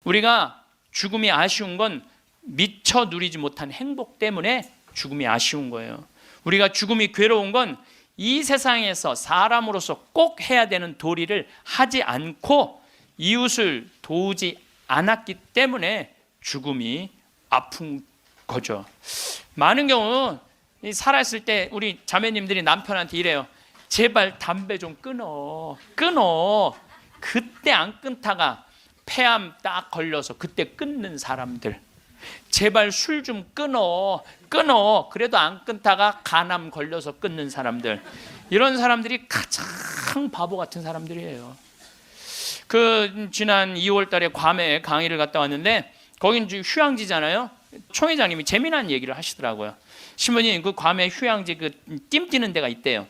우리가 죽음이 아쉬운 건 미처 누리지 못한 행복 때문에 죽음이 아쉬운 거예요. 우리가 죽음이 괴로운 건 이 세상에서 사람으로서 꼭 해야 되는 도리를 하지 않고 이웃을 도우지 않았기 때문에 죽음이 아픈 거죠. 많은 경우 살아있을 때 우리 자매님들이 남편한테 이래요. 제발 담배 좀 끊어. 그때 안 끊다가 폐암 딱 걸려서 그때 끊는 사람들. 제발 술 좀 끊어. 그래도 안 끊다가 간암 걸려서 끊는 사람들. 이런 사람들이 가장 바보 같은 사람들이에요. 지난 2월 달에 괌에 강의를 갔다 왔는데 거긴 휴양지잖아요. 총회장님이 재미난 얘기를 하시더라고요. 신부님, 그 괌에 휴양지 띠 뛰는 데가 있대요.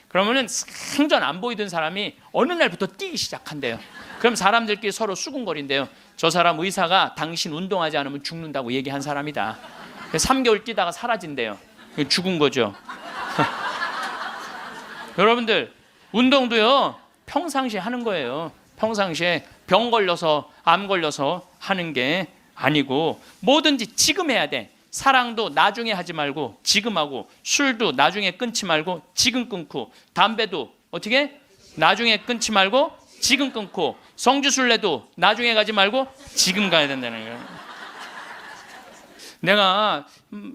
그러면은 생전 안 보이던 사람이 어느 날부터 뛰기 시작한대요. 그럼 사람들끼리 서로 수군거린대요. 저 사람 의사가 당신 운동하지 않으면 죽는다고 얘기한 사람이다. 3개월 뛰다가 사라진대요. 죽은 거죠. 여러분들, 운동도요 평상시에 하는 거예요. 평상시에 병 걸려서 암 걸려서 하는 게 아니고 뭐든지 지금 해야 돼. 사랑도 나중에 하지 말고 지금 하고, 술도 나중에 끊지 말고 지금 끊고, 담배도 어떻게 나중에 끊지 말고 지금 끊고, 성주순례도 나중에 가지 말고 지금 가야 된다는 거예요. 내가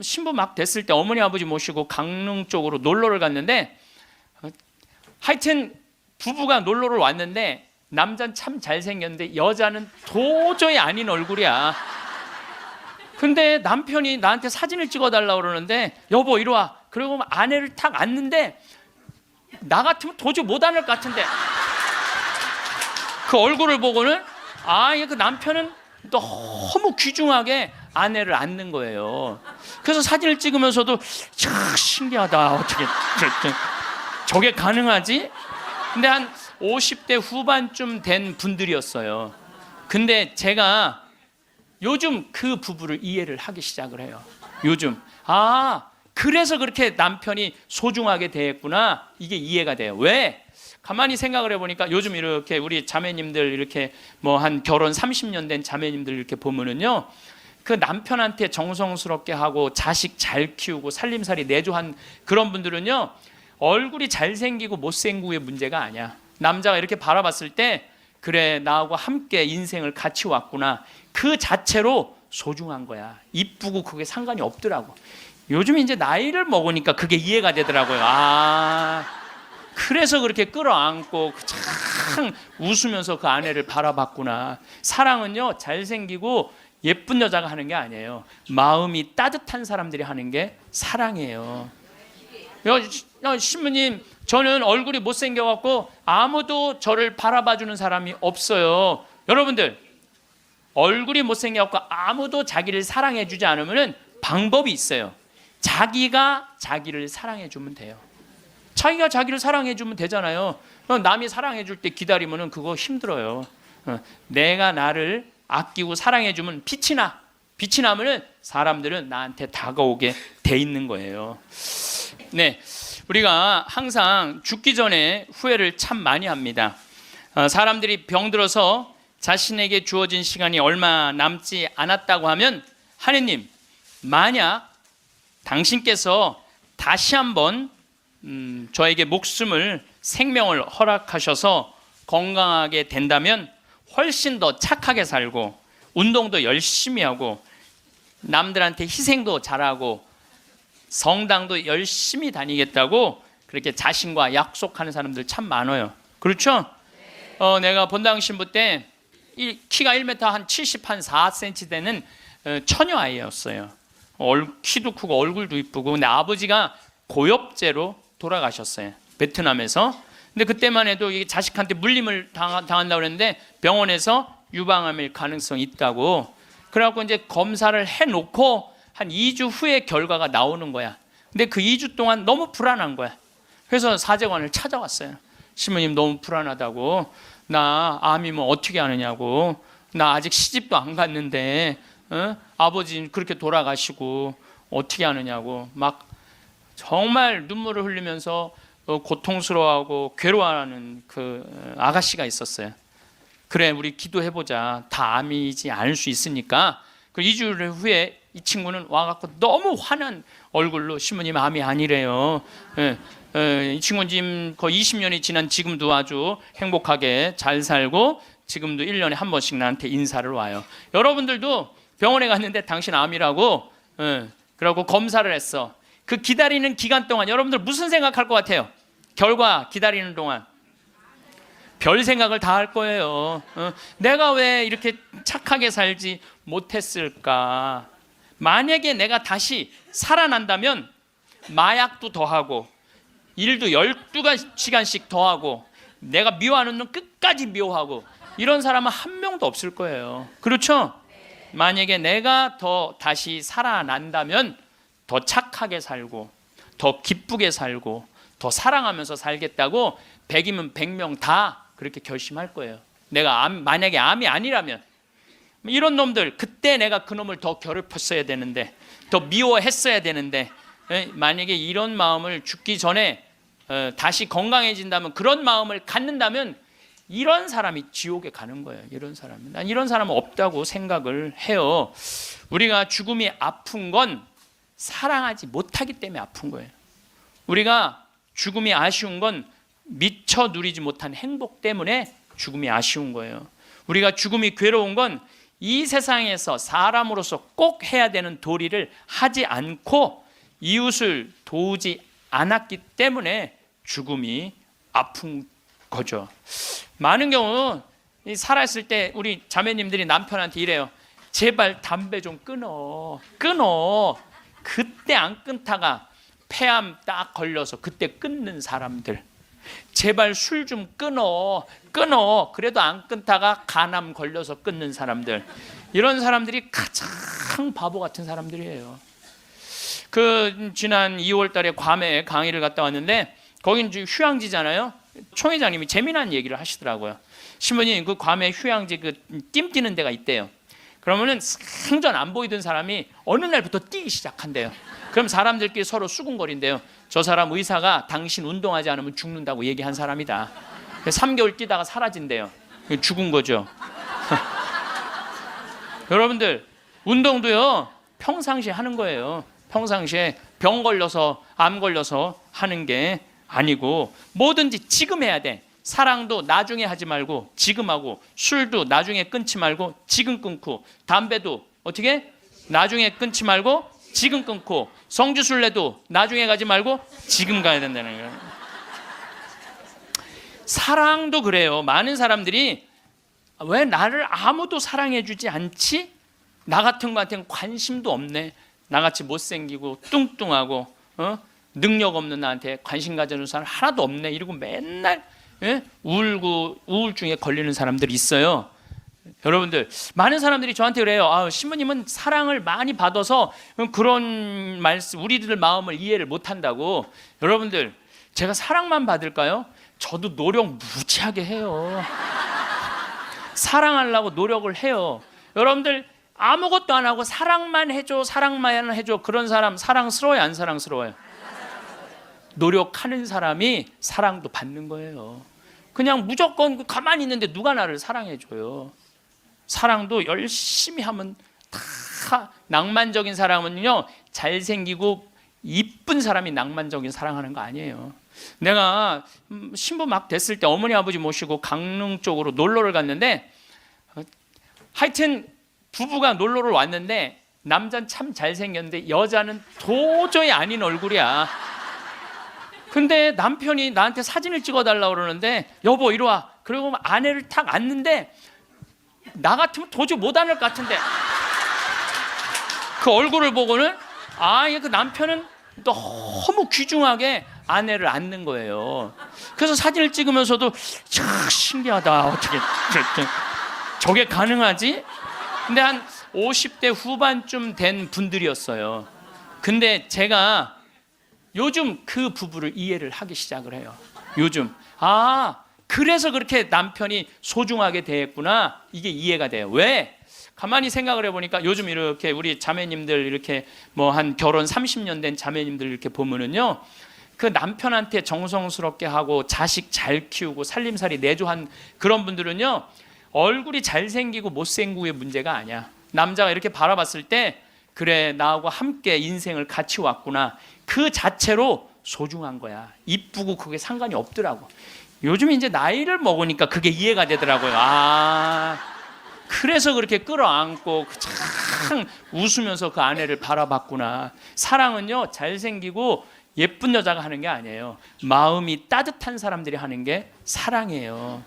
신부 막 됐을 때 어머니 아버지 모시고 강릉 쪽으로 놀러를 갔는데, 하여튼 부부가 놀러를 왔는데 남자는 참 잘생겼는데 여자는 도저히 아닌 얼굴이야. 근데 남편이 나한테 사진을 찍어달라고 그러는데, 여보 이리 와. 그리고 아내를 탁 앉는데 나 같으면 도저히 못 앉을 것 같은데 그 얼굴을 보고는 그 남편은 너무 귀중하게 아내를 앉는 거예요. 그래서 사진을 찍으면서도 참 신기하다. 어떻게 저게 가능하지? 근데 한 50대 후반쯤 된 분들이었어요. 근데 제가 요즘 그 부부를 이해를 하기 시작을 해요. 요즘 그래서 그렇게 남편이 소중하게 대했구나, 이게 이해가 돼요. 왜? 가만히 생각을 해보니까 요즘 이렇게 우리 자매님들 이렇게 한 결혼 30년 된 자매님들 이렇게 보면은요, 그 남편한테 정성스럽게 하고 자식 잘 키우고 살림살이 내조한 그런 분들은요, 얼굴이 잘생기고 못생기고의 문제가 아니야. 남자가 이렇게 바라봤을 때 그래, 나하고 함께 인생을 같이 왔구나, 그 자체로 소중한 거야. 이쁘고 그게 상관이 없더라고. 요즘 이제 나이를 먹으니까 그게 이해가 되더라고요. 그래서 그렇게 끌어안고 참 웃으면서 그 아내를 바라봤구나. 사랑은요, 잘생기고 예쁜 여자가 하는 게 아니에요. 마음이 따뜻한 사람들이 하는 게 사랑이에요. 신부님, 저는 얼굴이 못생겨갖고 아무도 저를 바라봐주는 사람이 없어요. 여러분들, 얼굴이 못생겨갖고 아무도 자기를 사랑해주지 않으면 방법이 있어요. 자기가 자기를 사랑해주면 돼요. 자기가 자기를 사랑해주면 되잖아요. 남이 사랑해줄 때 기다리면 그거 힘들어요. 내가 나를 아끼고 사랑해주면 빛이 나. 빛이 나면 사람들은 나한테 다가오게 돼 있는 거예요. 네, 우리가 항상 죽기 전에 후회를 참 많이 합니다. 사람들이 병들어서 자신에게 주어진 시간이 얼마 남지 않았다고 하면, 하느님, 만약 당신께서 다시 한번 저에게 목숨을, 생명을 허락하셔서 건강하게 된다면 훨씬 더 착하게 살고 운동도 열심히 하고 남들한테 희생도 잘하고 성당도 열심히 다니겠다고 그렇게 자신과 약속하는 사람들 참 많아요. 그렇죠? 내가 본당 신부 때 키가 1m 한 70, 한 4cm 되는 처녀 아이였어요. 키도 크고 얼굴도 이쁘고. 근데 아버지가 고엽제로 돌아가셨어요, 베트남에서. 근데 그때만 해도 이게 자식한테 물림을 당한다고 그랬는데 병원에서 유방암일 가능성이 있다고. 그래갖고 이제 검사를 해놓고 한 2주 후에 결과가 나오는 거야. 근데 그 2주 동안 너무 불안한 거야. 그래서 사제관을 찾아왔어요. 신부님, 너무 불안하다고. 나 암이면 어떻게 하느냐고. 나 아직 시집도 안 갔는데 아버지 그렇게 돌아가시고 어떻게 하느냐고 막 정말 눈물을 흘리면서 고통스러워하고 괴로워하는 그 아가씨가 있었어요. 그래 우리 기도해보자. 다 암이지 않을 수 있으니까. 그 2주일 후에 이 친구는 와갖고 너무 화난 얼굴로 신부님 암이 아니래요. 이 친구는 지금 거의 20년이 지난 지금도 아주 행복하게 잘 살고 지금도 1년에 한 번씩 나한테 인사를 와요. 여러분들도 병원에 갔는데 당신 암이라고 그러고 검사를 했어. 그 기다리는 기간 동안 여러분들 무슨 생각할 것 같아요? 결과 기다리는 동안 별 생각을 다 할 거예요. 내가 왜 이렇게 착하게 살지 못했을까? 만약에 내가 다시 살아난다면 마약도 더하고 일도 12시간씩 더하고 내가 미워하는 놈 끝까지 미워하고 이런 사람은 한 명도 없을 거예요. 그렇죠? 만약에 내가 더 다시 살아난다면 더 착하게 살고 더 기쁘게 살고 더 사랑하면서 살겠다고 100이면 100명 다 그렇게 결심할 거예요. 내가 만약에 암이 아니라면 이런 놈들 그때 내가 그 놈을 더 괴롭혔어야 되는데 더 미워했어야 되는데 만약에 이런 마음을 죽기 전에 다시 건강해진다면 그런 마음을 갖는다면 이런 사람이 지옥에 가는 거예요. 이런 사람은. 난 이런 사람은 없다고 생각을 해요. 우리가 죽음이 아픈 건 사랑하지 못하기 때문에 아픈 거예요. 우리가 죽음이 아쉬운 건 미처 누리지 못한 행복 때문에 죽음이 아쉬운 거예요. 우리가 죽음이 괴로운 건 이 세상에서 사람으로서 꼭 해야 되는 도리를 하지 않고 이웃을 도우지 않았기 때문에 죽음이 아픈 거죠. 많은 경우 살아있을 때 우리 자매님들이 남편한테 이래요. 제발 담배 좀 끊어. 그때 안 끊다가 폐암 딱 걸려서 그때 끊는 사람들. 제발 술 좀 끊어. 그래도 안 끊다가 간암 걸려서 끊는 사람들. 이런 사람들이 가장 바보 같은 사람들이에요. 그 지난 2월 달에 괌에 강의를 갔다 왔는데 거긴 휴양지잖아요. 총회장님이 재미난 얘기를 하시더라고요. 신부님 그 괌에 휴양지 그 띠 뛰는 데가 있대요. 그러면은 생전 안 보이던 사람이 어느 날부터 뛰기 시작한대요. 그럼 사람들끼리 서로 수군거린대요. 저 사람 의사가 당신 운동하지 않으면 죽는다고 얘기한 사람이다. 3개월 뛰다가 사라진대요. 죽은 거죠. 여러분들 운동도요 평상시에 하는 거예요. 평상시에 병 걸려서 암 걸려서 하는 게 아니고 뭐든지 지금 해야 돼. 사랑도 나중에 하지 말고 지금 하고, 술도 나중에 끊지 말고 지금 끊고, 담배도 어떻게 나중에 끊지 말고 지금 끊고, 성주순례도 나중에 가지 말고 지금 가야 된다는 거예요. 사랑도 그래요. 많은 사람들이 왜 나를 아무도 사랑해주지 않지? 나 같은 거한테는 관심도 없네. 나같이 못생기고 뚱뚱하고 능력 없는 나한테 관심 가져주는 사람 하나도 없네. 이러고 맨날 울고 우울증에 걸리는 사람들이 있어요. 여러분들 많은 사람들이 저한테 그래요. 신부님은 사랑을 많이 받아서 그런 말씀, 우리들 마음을 이해를 못한다고. 여러분들 제가 사랑만 받을까요? 저도 노력 무지하게 해요. 사랑하려고 노력을 해요. 여러분들 아무것도 안 하고 사랑만 해줘 그런 사람 사랑스러워요, 안 사랑스러워요? 노력하는 사람이 사랑도 받는 거예요. 그냥 무조건 가만히 있는데 누가 나를 사랑해줘요? 사랑도 열심히 하면 다. 낭만적인 사람은요 잘생기고 이쁜 사람이 낭만적인 사랑하는 거 아니에요. 내가 신부 막 됐을 때 어머니 아버지 모시고 강릉 쪽으로 놀러를 갔는데, 하여튼 부부가 놀러를 왔는데 남자는 참 잘생겼는데 여자는 도저히 아닌 얼굴이야. 근데 남편이 나한테 사진을 찍어달라고 그러는데 여보 이리 와. 그리고 아내를 탁 안는데 나 같으면 도저히 못 안을 것 같은데 그 얼굴을 보고는 그 남편은 너무 귀중하게 아내를 안는 거예요. 그래서 사진을 찍으면서도 참 신기하다. 어떻게 저게 가능하지? 근데 한 50대 후반쯤 된 분들이었어요. 근데 제가 요즘 그 부부를 이해를 하기 시작을 해요. 요즘 그래서 그렇게 남편이 소중하게 대했구나. 이게 이해가 돼요. 왜? 가만히 생각을 해보니까 요즘 이렇게 우리 자매님들 이렇게 뭐 한 결혼 30년 된 자매님들 이렇게 보면은요, 그 남편한테 정성스럽게 하고 자식 잘 키우고 살림살이 내조한 그런 분들은요 얼굴이 잘생기고 못생기고의 문제가 아니야. 남자가 이렇게 바라봤을 때 그래, 나하고 함께 인생을 같이 왔구나, 그 자체로 소중한 거야. 이쁘고 그게 상관이 없더라고. 요즘 이제 나이를 먹으니까 그게 이해가 되더라고요. 그래서 그렇게 끌어안고 참 웃으면서 그 아내를 바라봤구나. 사랑은요, 잘생기고 예쁜 여자가 하는 게 아니에요. 마음이 따뜻한 사람들이 하는 게 사랑이에요.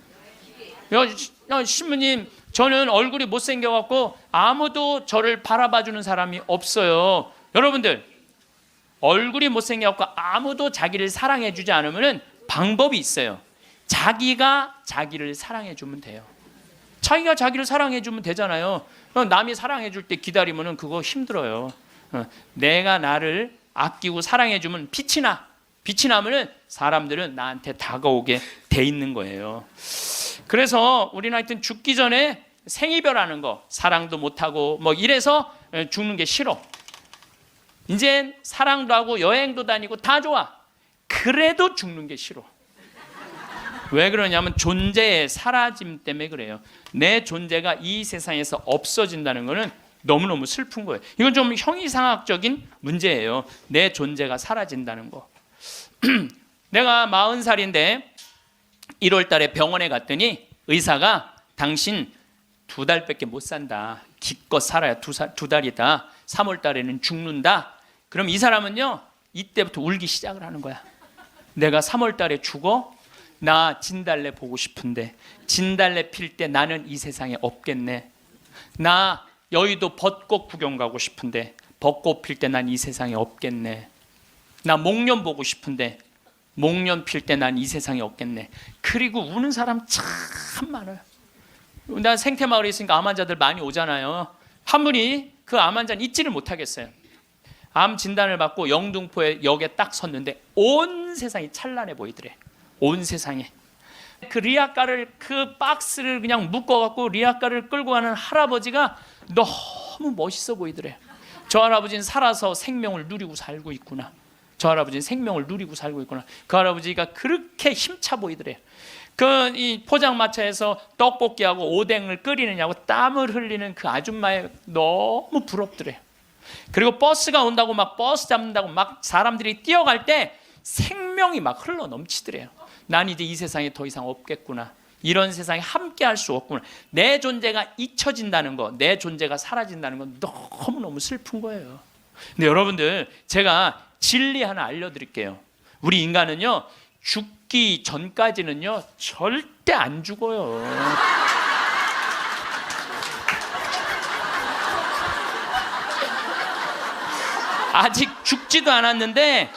신부님, 저는 얼굴이 못생겨갖고 아무도 저를 바라봐주는 사람이 없어요. 여러분들, 얼굴이 못생겨갖고 아무도 자기를 사랑해주지 않으면 방법이 있어요. 자기가 자기를 사랑해주면 돼요. 자기가 자기를 사랑해주면 되잖아요. 남이 사랑해줄 때 기다리면 그거 힘들어요. 내가 나를 아끼고 사랑해주면 빛이 나. 빛이 나면 사람들은 나한테 다가오게 돼 있는 거예요. 그래서 우리는 하여튼 죽기 전에 생이별하는 거, 사랑도 못하고 뭐 이래서 죽는 게 싫어. 이제 사랑도 하고 여행도 다니고 다 좋아. 그래도 죽는 게 싫어. 왜 그러냐면 존재의 사라짐 때문에 그래요. 내 존재가 이 세상에서 없어진다는 것은 너무너무 슬픈 거예요. 이건 좀 형이상학적인 문제예요. 내 존재가 사라진다는 거. 내가 40살인데 1월 달에 병원에 갔더니 의사가 당신 2달밖에 못 산다. 기껏 살아야 두 달이다. 3월 달에는 죽는다. 그럼 이 사람은요, 이때부터 울기 시작을 하는 거야. 내가 3월 달에 죽어? 나 진달래 보고 싶은데, 진달래 필 때 나는 이 세상에 없겠네. 나 여의도 벚꽃 구경 가고 싶은데 벚꽃 필 때 난 이 세상에 없겠네. 나 목련 보고 싶은데 목련 필 때 난 이 세상에 없겠네. 그리고 우는 사람 참 많아요. 나 생태마을에 있으니까 암 환자들 많이 오잖아요. 한 분이 그 암 환자는 잊지를 못하겠어요. 암 진단을 받고 영등포에 역에 딱 섰는데 온 세상이 찬란해 보이더래. 온 세상에. 그 리아카를, 그 박스를 그냥 묶어갖고 리아카를 끌고 가는 할아버지가 너무 멋있어 보이더래. 저 할아버지는 살아서 생명을 누리고 살고 있구나. 저 할아버지는 생명을 누리고 살고 있구나. 그 할아버지가 그렇게 힘차 보이더래. 이 포장마차에서 떡볶이하고 오뎅을 끓이느냐고 땀을 흘리는 그 아줌마에 너무 부럽더래. 그리고 버스가 온다고 막 버스 잡는다고 막 사람들이 뛰어갈 때 생명이 막 흘러 넘치더래요. 난 이제 이 세상에 더 이상 없겠구나. 이런 세상에 함께 할 수 없구나. 내 존재가 잊혀진다는 거, 내 존재가 사라진다는 건 너무너무 슬픈 거예요. 근데 여러분들, 제가 진리 하나 알려드릴게요. 우리 인간은요, 죽기 전까지는요 절대 안 죽어요. 아직 죽지도 않았는데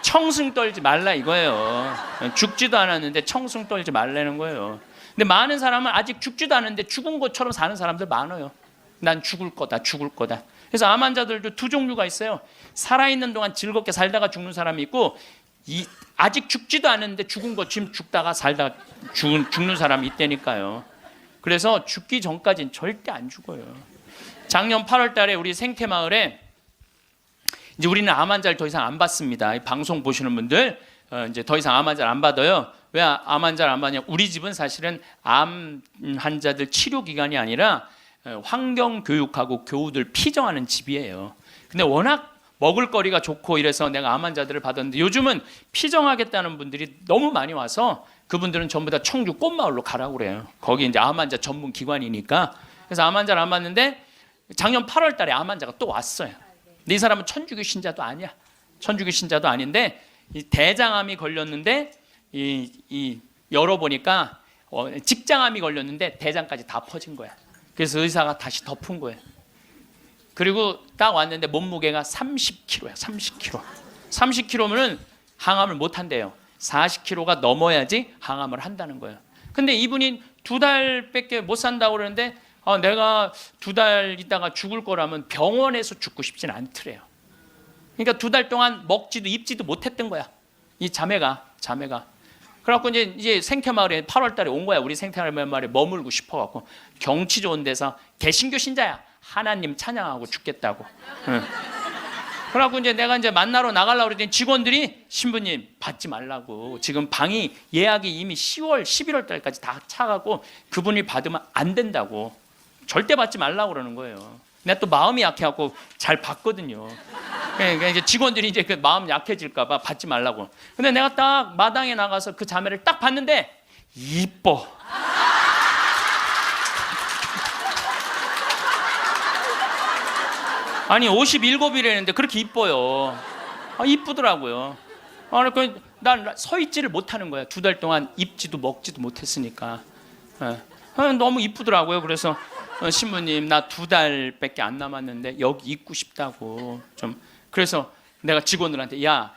청승 떨지 말라 이거예요. 죽지도 않았는데 청승 떨지 말라는 거예요. 근데 많은 사람은 아직 죽지도 않았는데 죽은 것처럼 사는 사람들 많아요. 난 죽을 거다, 죽을 거다. 그래서 암 환자들도 두 종류가 있어요. 살아있는 동안 즐겁게 살다가 죽는 사람이 있고, 아직 죽지도 않았는데 죽은 것처럼 죽다가 살다가 죽는 사람이 있다니까요. 그래서 죽기 전까지는 절대 안 죽어요. 작년 8월 달에 우리 생태마을에 이제 우리는 암 환자를 더 이상 안 받습니다. 방송 보시는 분들 이제 더 이상 암 환자를 안 받아요. 왜 암 환자를 안 받냐? 우리 집은 사실은 암 환자들 치료 기관이 아니라 환경 교육하고 교우들 피정하는 집이에요. 근데 워낙 먹을거리가 좋고 이래서 내가 암 환자들을 받았는데, 요즘은 피정하겠다는 분들이 너무 많이 와서 그분들은 전부 다 청주 꽃마을로 가라고 그래요. 거기 이제 암 환자 전문 기관이니까. 그래서 암 환자를 안 받는데 작년 8월 달에 암 환자가 또 왔어요. 근데 이 사람은 천주교 신자도 아니야. 천주교 신자도 아닌데 이 대장암이 걸렸는데 열어보니까 직장암이 걸렸는데 대장까지 다 퍼진 거야. 그래서 의사가 다시 덮은 거예요. 그리고 딱 왔는데 몸무게가 30kg야. 30kg. 30kg면은 항암을 못 한대요. 40kg가 넘어야지 항암을 한다는 거예요. 근데 이분이 2달밖에 못 산다고 그러는데 내가 2달 있다가 죽을 거라면 병원에서 죽고 싶진 않더래요. 그러니까 2달 동안 먹지도 입지도 못했던 거야. 이 자매가. 그래갖고 이제 생태마을에 8월 달에 온 거야. 우리 생태마을에 머물고 싶어갖고. 경치 좋은 데서 개신교 신자야. 하나님 찬양하고 죽겠다고. 그래갖고 이제 내가 이제 만나러 나가려고 그랬더니 직원들이 신부님 받지 말라고. 지금 방이 예약이 이미 10월, 11월 달까지 다 차가고 그분이 받으면 안 된다고. 절대 받지 말라고 그러는 거예요. 내가 또 마음이 약해갖고 잘 받거든요. 그러니까 이제 직원들이 이제 그 마음 약해질까봐 받지 말라고. 근데 내가 딱 마당에 나가서 그 자매를 딱 봤는데 이뻐. 아니 57이라는데 그렇게 이뻐요. 이쁘더라고요. 난 서 있지를 못하는 거야. 2달 동안 입지도 먹지도 못했으니까. 너무 이쁘더라고요. 그래서 신부님 나 2달밖에 안 남았는데 여기 있고 싶다고 좀. 그래서 내가 직원들한테 야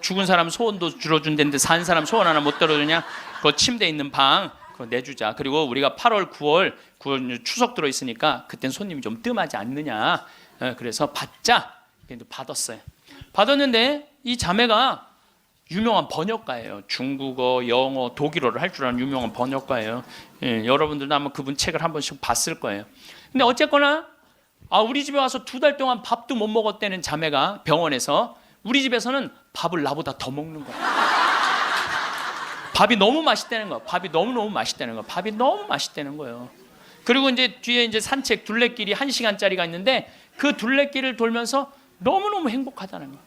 죽은 사람 소원도 들어준다는데 산 사람 소원 하나 못 들어주냐? 그 침대 있는 방 그거 내주자. 그리고 우리가 8월 9월 추석 들어있으니까 그땐 손님이 좀 뜸하지 않느냐. 그래서 받자. 받았어요. 받았는데 이 자매가 유명한 번역가예요. 중국어, 영어, 독일어를 할 줄 아는 유명한 번역가예요. 여러분들도 아마 그분 책을 한 번씩 봤을 거예요. 근데 어쨌거나 우리 집에 와서 2달 동안 밥도 못 먹었다는 자매가 병원에서 우리 집에서는 밥을 나보다 더 먹는 거야. 밥이 너무 맛있다는 거야. 밥이 너무 맛있다는 거야. 밥이 너무 맛있다는 거예요. 그리고 이제 뒤에 이제 산책 둘레길이 1시간짜리가 있는데 그 둘레길을 돌면서 너무너무 행복하다는 거야.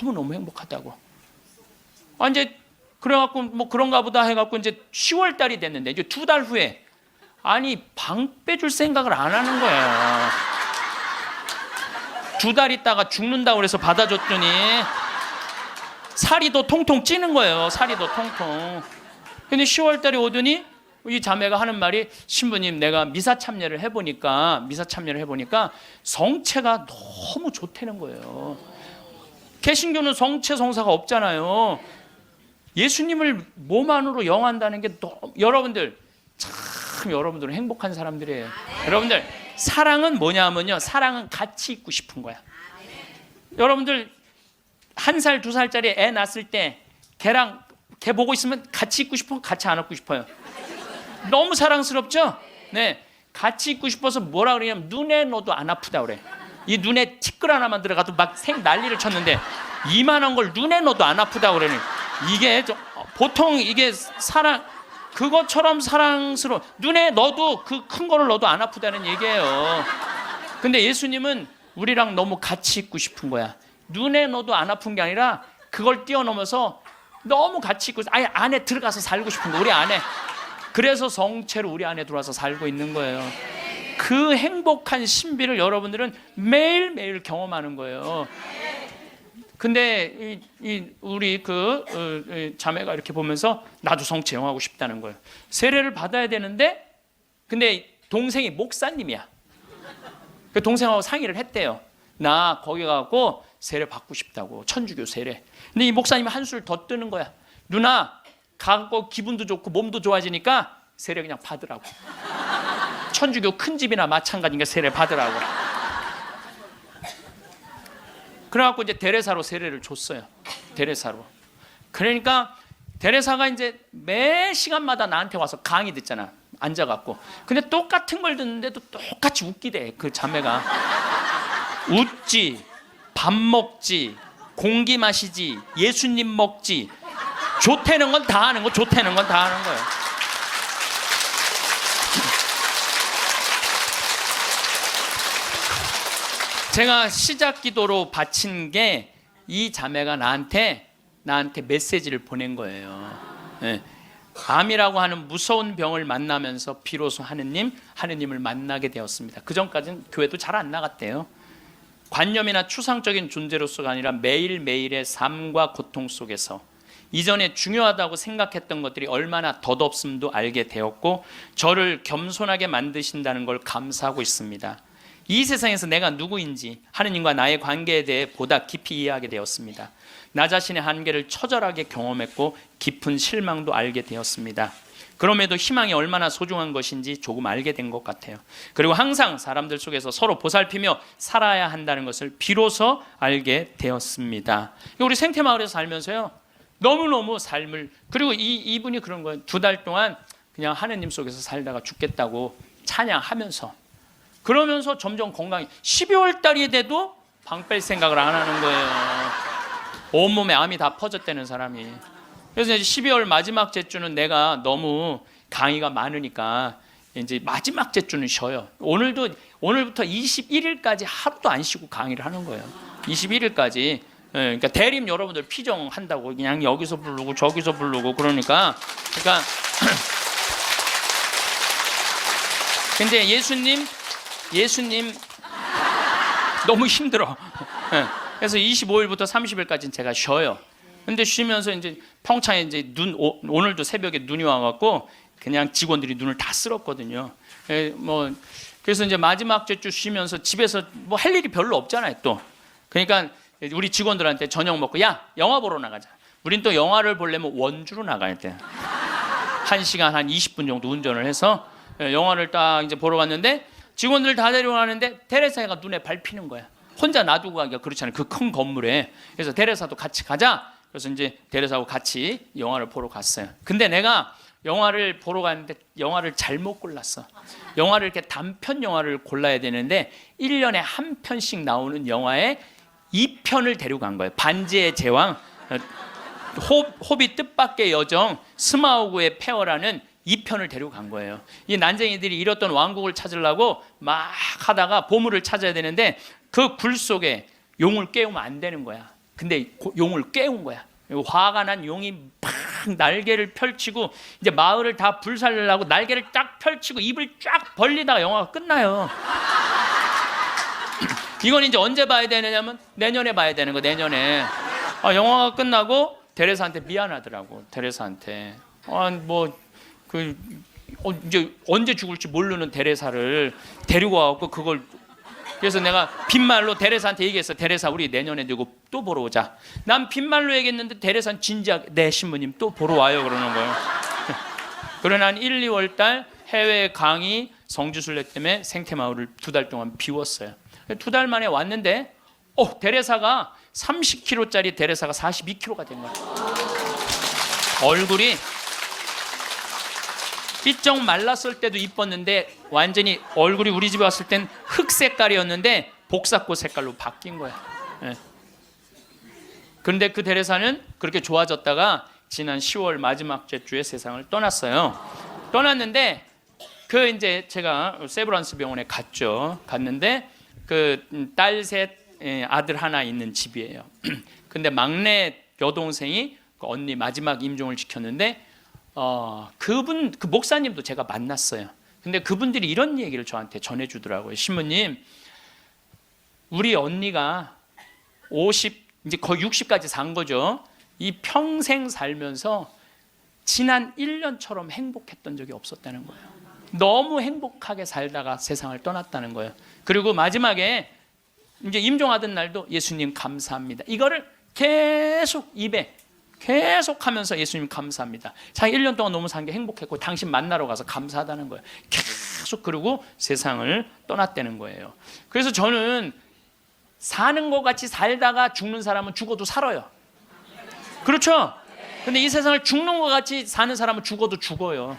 너무너무 행복하다고. 이제 그래갖고 뭐 그런가 보다 해갖고 이제 10월 달이 됐는데 이제 2달 후에 방 빼줄 생각을 안 하는 거야. 2달 있다가 죽는다고 그래서 받아줬더니 살이 더 통통 찌는 거예요. 살이 더 통통. 근데 10월 달이 오더니 이 자매가 하는 말이 신부님 내가 미사 참여를 해보니까 성체가 너무 좋다는 거예요. 개신교는 성체 성사가 없잖아요. 예수님을 몸 안으로 영한다는 게 여러분들 참 여러분들은 행복한 사람들이에요. 여러분들 사랑은 뭐냐면요, 사랑은 같이 있고 싶은 거야. 여러분들 1살, 2살짜리 애 낳았을 때 걔 보고 있으면 같이 있고 싶어, 같이 안 안고 싶어요? 너무 사랑스럽죠? 네, 같이 있고 싶어서 뭐라 그러냐면 눈에 넣어도 안 아프다 그래. 이 눈에 티끌 하나만 들어가도 막 난리를 쳤는데 이만한 걸 눈에 넣어도 안 아프다 그러니 이게 보통 이게 그것처럼 사랑스러워. 눈에 넣어도 그 큰 거를 넣어도 안 아프다는 얘기예요. 근데 예수님은 우리랑 너무 같이 있고 싶은 거야. 눈에 넣어도 안 아픈 게 아니라 그걸 뛰어넘어서 너무 같이 있고 아예 안에 들어가서 살고 싶은 거, 우리 안에. 그래서 성체로 우리 안에 들어와서 살고 있는 거예요. 그 행복한 신비를 여러분들은 매일매일 경험하는 거예요. 근데 우리 자매가 이렇게 보면서 나도 성체 영하고 싶다는 거예요. 세례를 받아야 되는데 근데 동생이 목사님이야. 그 동생하고 상의를 했대요. 나 거기 가고 세례 받고 싶다고, 천주교 세례. 근데 이 목사님이 한술 더 뜨는 거야. 누나 가고 기분도 좋고 몸도 좋아지니까 세례 그냥 받으라고. 천주교 큰 집이나 마찬가지니까 세례 받으라고. 그래갖고 이제 데레사로 세례를 줬어요. 데레사로. 그러니까 데레사가 이제 매 시간마다 나한테 와서 강의 듣잖아. 앉아갖고. 근데 똑같은 걸 듣는데도 똑같이 웃기대. 그 자매가. 웃지, 밥 먹지, 공기 마시지, 예수님 먹지. 좋다는 건 다 하는 거, 좋다는 건 다 하는 거예요. 제가 시작 기도로 바친 게 이 자매가 나한테 메시지를 보낸 거예요. 네. 암이라고 하는 무서운 병을 만나면서 비로소 하느님을 만나게 되었습니다. 그 전까지는 교회도 잘 안 나갔대요. 관념이나 추상적인 존재로서가 아니라 매일매일의 삶과 고통 속에서 이전에 중요하다고 생각했던 것들이 얼마나 덧없음도 알게 되었고 저를 겸손하게 만드신다는 걸 감사하고 있습니다. 이 세상에서 내가 누구인지 하느님과 나의 관계에 대해 보다 깊이 이해하게 되었습니다. 나 자신의 한계를 처절하게 경험했고 깊은 실망도 알게 되었습니다. 그럼에도 희망이 얼마나 소중한 것인지 조금 알게 된 것 같아요. 그리고 항상 사람들 속에서 서로 보살피며 살아야 한다는 것을 비로소 알게 되었습니다. 우리 생태마을에서 살면서요, 너무너무 삶을, 그리고 이분이 그런 거예요. 2달 동안 그냥 하느님 속에서 살다가 죽겠다고 찬양하면서, 그러면서 점점 건강이, 12월 달이 돼도 방 뺄 생각을 안 하는 거예요. 온몸에 암이 다 퍼졌다는 사람이. 그래서 이제 12월 마지막 제주는 내가 너무 강의가 많으니까 이제 마지막 제주는 쉬어요. 오늘부터 21일까지 하루도 안 쉬고 강의를 하는 거예요. 21일까지. 그러니까 대림 여러분들 피정한다고 그냥 여기서 부르고 저기서 부르고 그러니까 근데 예수님 너무 힘들어. 그래서 25일부터 30일까지는 제가 쉬어요. 근데 쉬면서 이제 평창에 이제 오늘도 새벽에 눈이 와갖고 그냥 직원들이 눈을 다 쓸었거든요. 그래서 이제 마지막 주 쉬면서 집에서 뭐 할 일이 별로 없잖아요, 또. 그러니까 우리 직원들한테 저녁 먹고 야, 영화 보러 나가자. 우린 또 영화를 보려면 원주로 나가야 돼. 1시간 한 20분 정도 운전을 해서 영화를 딱 이제 보러 갔는데 직원들 다 데려가는데 테레사가 눈에 밟히는 거야. 혼자 놔두고 가기가 그렇잖아요. 그 큰 건물에. 그래서 테레사도 같이 가자. 그래서 이제 테레사하고 같이 영화를 보러 갔어요. 근데 내가 영화를 보러 갔는데 영화를 잘못 골랐어. 영화를 이렇게 단편 영화를 골라야 되는데 1년에 한 편씩 나오는 영화에 2편을 데려간 거예요. 반지의 제왕, 호빗 뜻밖의 여정, 스마우그의 폐허라는 2편을 데려간 거예요. 이 난쟁이들이 잃었던 왕국을 찾으려고 막 하다가 보물을 찾아야 되는데 그 굴 속에 용을 깨우면 안 되는 거야. 근데 용을 깨운 거야. 화가 난 용이 막 날개를 펼치고 이제 마을을 다 불살려고 날개를 쫙 펼치고 입을 쫙 벌리다가 영화가 끝나요. 이건 이제 언제 봐야 되느냐면 내년에 봐야 되는 거. 내년에 영화가 끝나고 데레사한테 미안하더라고. 데레사한테 이제 언제 죽을지 모르는 데레사를 데리고 와갖고 그걸. 그래서 내가 빈말로 데레사한테 얘기했어. 데레사 우리 내년에 누구 또 보러 오자. 난 빈말로 얘기했는데 데레사는 진지하게 네 신부님 또 보러 와요 그러는 거예요. 그러나 한 1, 2월 달 해외 강의 성지순례 때문에 생태마을을 2달 동안 비웠어요. 2달 만에 왔는데 데레사가 30kg짜리 데레사가 42kg가 된 거야. 얼굴이 삐쩍 말랐을 때도 이뻤는데 완전히 얼굴이 우리 집에 왔을 땐 흑 색깔이었는데 복사꽃 색깔로 바뀐 거야. 그런데 그 데레사는 그렇게 좋아졌다가 지난 10월 마지막 주에 세상을 떠났어요. 떠났는데 그 이제 제가 세브란스 병원에 갔는데 그 딸 셋 아들 하나 있는 집이에요. 근데 막내 여동생이 그 언니 마지막 임종을 지켰는데 그 목사님도 제가 만났어요. 근데 그분들이 이런 얘기를 저한테 전해주더라고요. 신부님, 우리 언니가 50 이제 거의 60까지 산 거죠. 이 평생 살면서 지난 1년처럼 행복했던 적이 없었다는 거예요. 너무 행복하게 살다가 세상을 떠났다는 거예요. 그리고 마지막에 이제 임종하던 날도 예수님 감사합니다. 이거를 계속 입에 계속 하면서 예수님 감사합니다. 자기 1년 동안 너무 산 게 행복했고 당신 만나러 가서 감사하다는 거예요. 계속 그러고 세상을 떠났다는 거예요. 그래서 저는 사는 것 같이 살다가 죽는 사람은 죽어도 살아요. 그렇죠? 근데 이 세상을 죽는 것 같이 사는 사람은 죽어도 죽어요.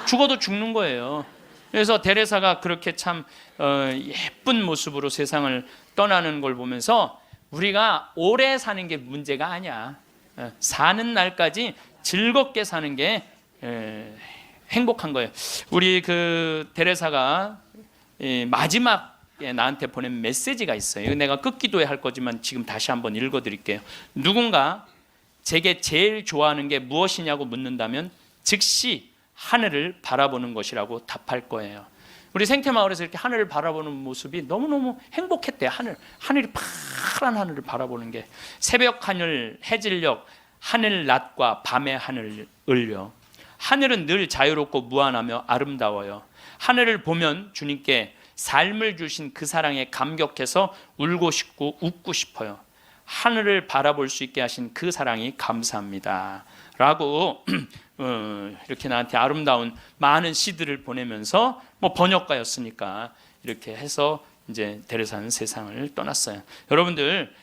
죽어도 죽는 거예요. 그래서 데레사가 그렇게 참 예쁜 모습으로 세상을 떠나는 걸 보면서 우리가 오래 사는 게 문제가 아니야. 사는 날까지 즐겁게 사는 게 행복한 거예요. 우리 그 데레사가 마지막에 나한테 보낸 메시지가 있어요. 내가 끝기도에 할 거지만 지금 다시 한번 읽어드릴게요. 누군가 제게 제일 좋아하는 게 무엇이냐고 묻는다면 즉시 하늘을 바라보는 것이라고 답할 거예요. 우리 생태마을에서 이렇게 하늘을 바라보는 모습이 너무너무 행복했대요. 하늘이 파란 하늘을 바라보는 게. 새벽 하늘, 해질녘, 하늘 낮과 밤의 하늘을요. 하늘은 늘 자유롭고 무한하며 아름다워요. 하늘을 보면 주님께 삶을 주신 그 사랑에 감격해서 울고 싶고 웃고 싶어요. 하늘을 바라볼 수 있게 하신 그 사랑이 감사합니다 라고 이렇게 나한테 아름다운 많은 시들을 보내면서 번역가였으니까 이렇게 해서 이제 데레사는 세상을 떠났어요. 여러분들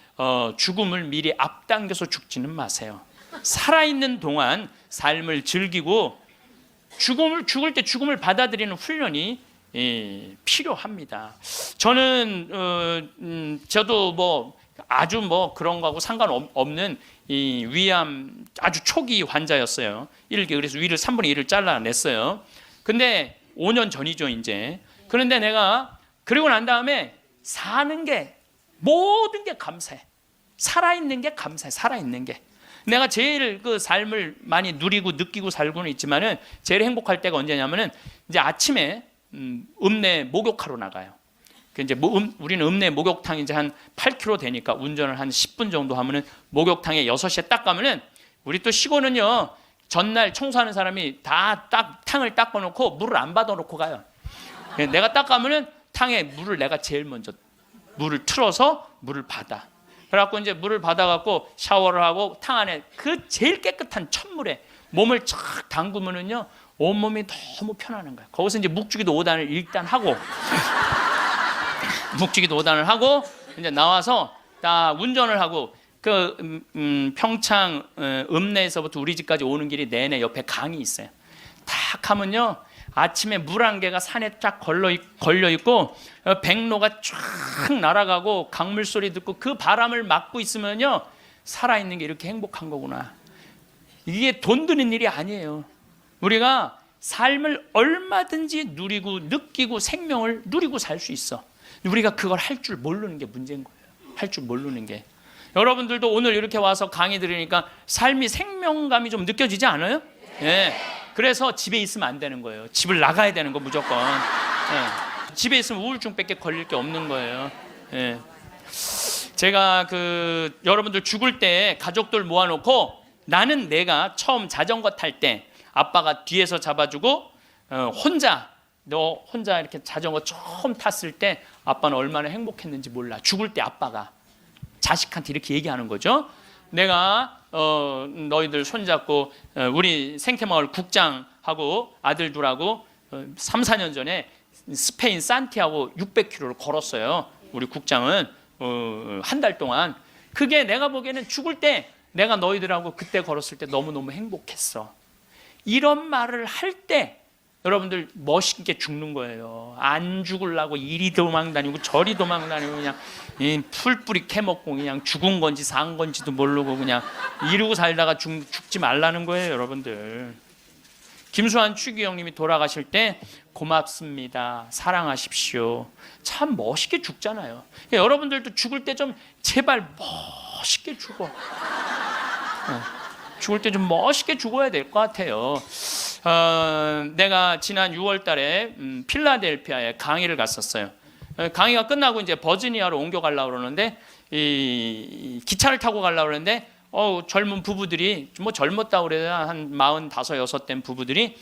죽음을 미리 앞당겨서 죽지는 마세요. 살아있는 동안 삶을 즐기고 죽을 때 죽음을 받아들이는 훈련이 필요합니다. 저는 저도 뭐 아주 뭐 그런 거하고 상관없는 이 위암 아주 초기 환자였어요. 그래서 위를 3분의 1을 잘라냈어요. 근데 5년 전이죠 이제. 그런데 내가 그러고 난 다음에 사는 게 모든 게 감사해. 살아있는 게 감사해. 살아있는 게. 내가 제일 그 삶을 많이 누리고 느끼고 살고는 있지만은 제일 행복할 때가 언제냐면은 이제 아침에 읍내 목욕하러 나가요. 이제 우리는 읍내 목욕탕 이제 한 8km 되니까 운전을 한 10분 정도 하면은 목욕탕에 6시에 딱 가면은 우리 또 시골은요 전날 청소하는 사람이 다 탕을 닦아놓고 물을 안 받아놓고 가요. 내가 딱 가면은 탕에 물을 내가 제일 먼저 물을 틀어서 물을 받아. 그래갖고 이제 물을 받아갖고 샤워를 하고 탕 안에 그 제일 깨끗한 찬물에 몸을 쫙 담그면은요 온몸이 너무 편안한 거야. 거기서 이제 묵주기도 5단을 일단 하고 묵주기도 5단을 하고 이제 나와서 딱 운전을 하고 그 평창 읍내에서부터 우리 집까지 오는 길이 내내 옆에 강이 있어요. 딱 하면요 아침에 물 한 개가 산에 쫙 걸려 있고 백로가 쫙 날아가고 강물 소리 듣고 그 바람을 맞고 있으면요 살아있는 게 이렇게 행복한 거구나. 이게 돈 드는 일이 아니에요. 우리가 삶을 얼마든지 누리고 느끼고 생명을 누리고 살 수 있어. 우리가 그걸 할 줄 모르는 게 문제인 거예요. 할 줄 모르는 게. 여러분들도 오늘 이렇게 와서 강의 들으니까 삶이 생명감이 좀 느껴지지 않아요? 예. 그래서 집에 있으면 안 되는 거예요. 집을 나가야 되는 거 무조건. 예. 집에 있으면 우울증밖에 걸릴 게 없는 거예요. 예. 제가 여러분들 죽을 때 가족들 모아놓고 나는 내가 처음 자전거 탈 때 아빠가 뒤에서 잡아주고 너 혼자 이렇게 자전거 처음 탔을 때 아빠는 얼마나 행복했는지 몰라. 죽을 때 아빠가 자식한테 이렇게 얘기하는 거죠. 내가 너희들 손잡고 우리 생태마을 국장하고 아들 둘하고 3, 4년 전에 스페인 산티아고 600km를 걸었어요. 우리 국장은 한 달 동안. 그게 내가 보기에는 죽을 때 내가 너희들하고 그때 걸었을 때 너무너무 행복했어. 이런 말을 할 때 여러분들 멋있게 죽는 거예요. 안 죽으려고 이리 도망다니고 저리 도망다니고 그냥 풀뿌리 캐먹고 그냥 죽은 건지 산 건지도 모르고 그냥 이러고 살다가 죽지 말라는 거예요, 여러분들. 김수환 추기경님이 돌아가실 때 고맙습니다. 사랑하십시오. 참 멋있게 죽잖아요. 여러분들도 죽을 때 좀 제발 멋있게 죽어. 죽을 때 좀 멋있게 죽어야 될 것 같아요. 내가 지난 6월 달에 필라델피아에 강의를 갔었어요. 강의가 끝나고 이제 버지니아로 옮겨가려고 그러는데 기차를 타고 가려고 그러는데 젊은 부부들이 뭐 젊었다고 그래야 한 45, 6 된 부부들이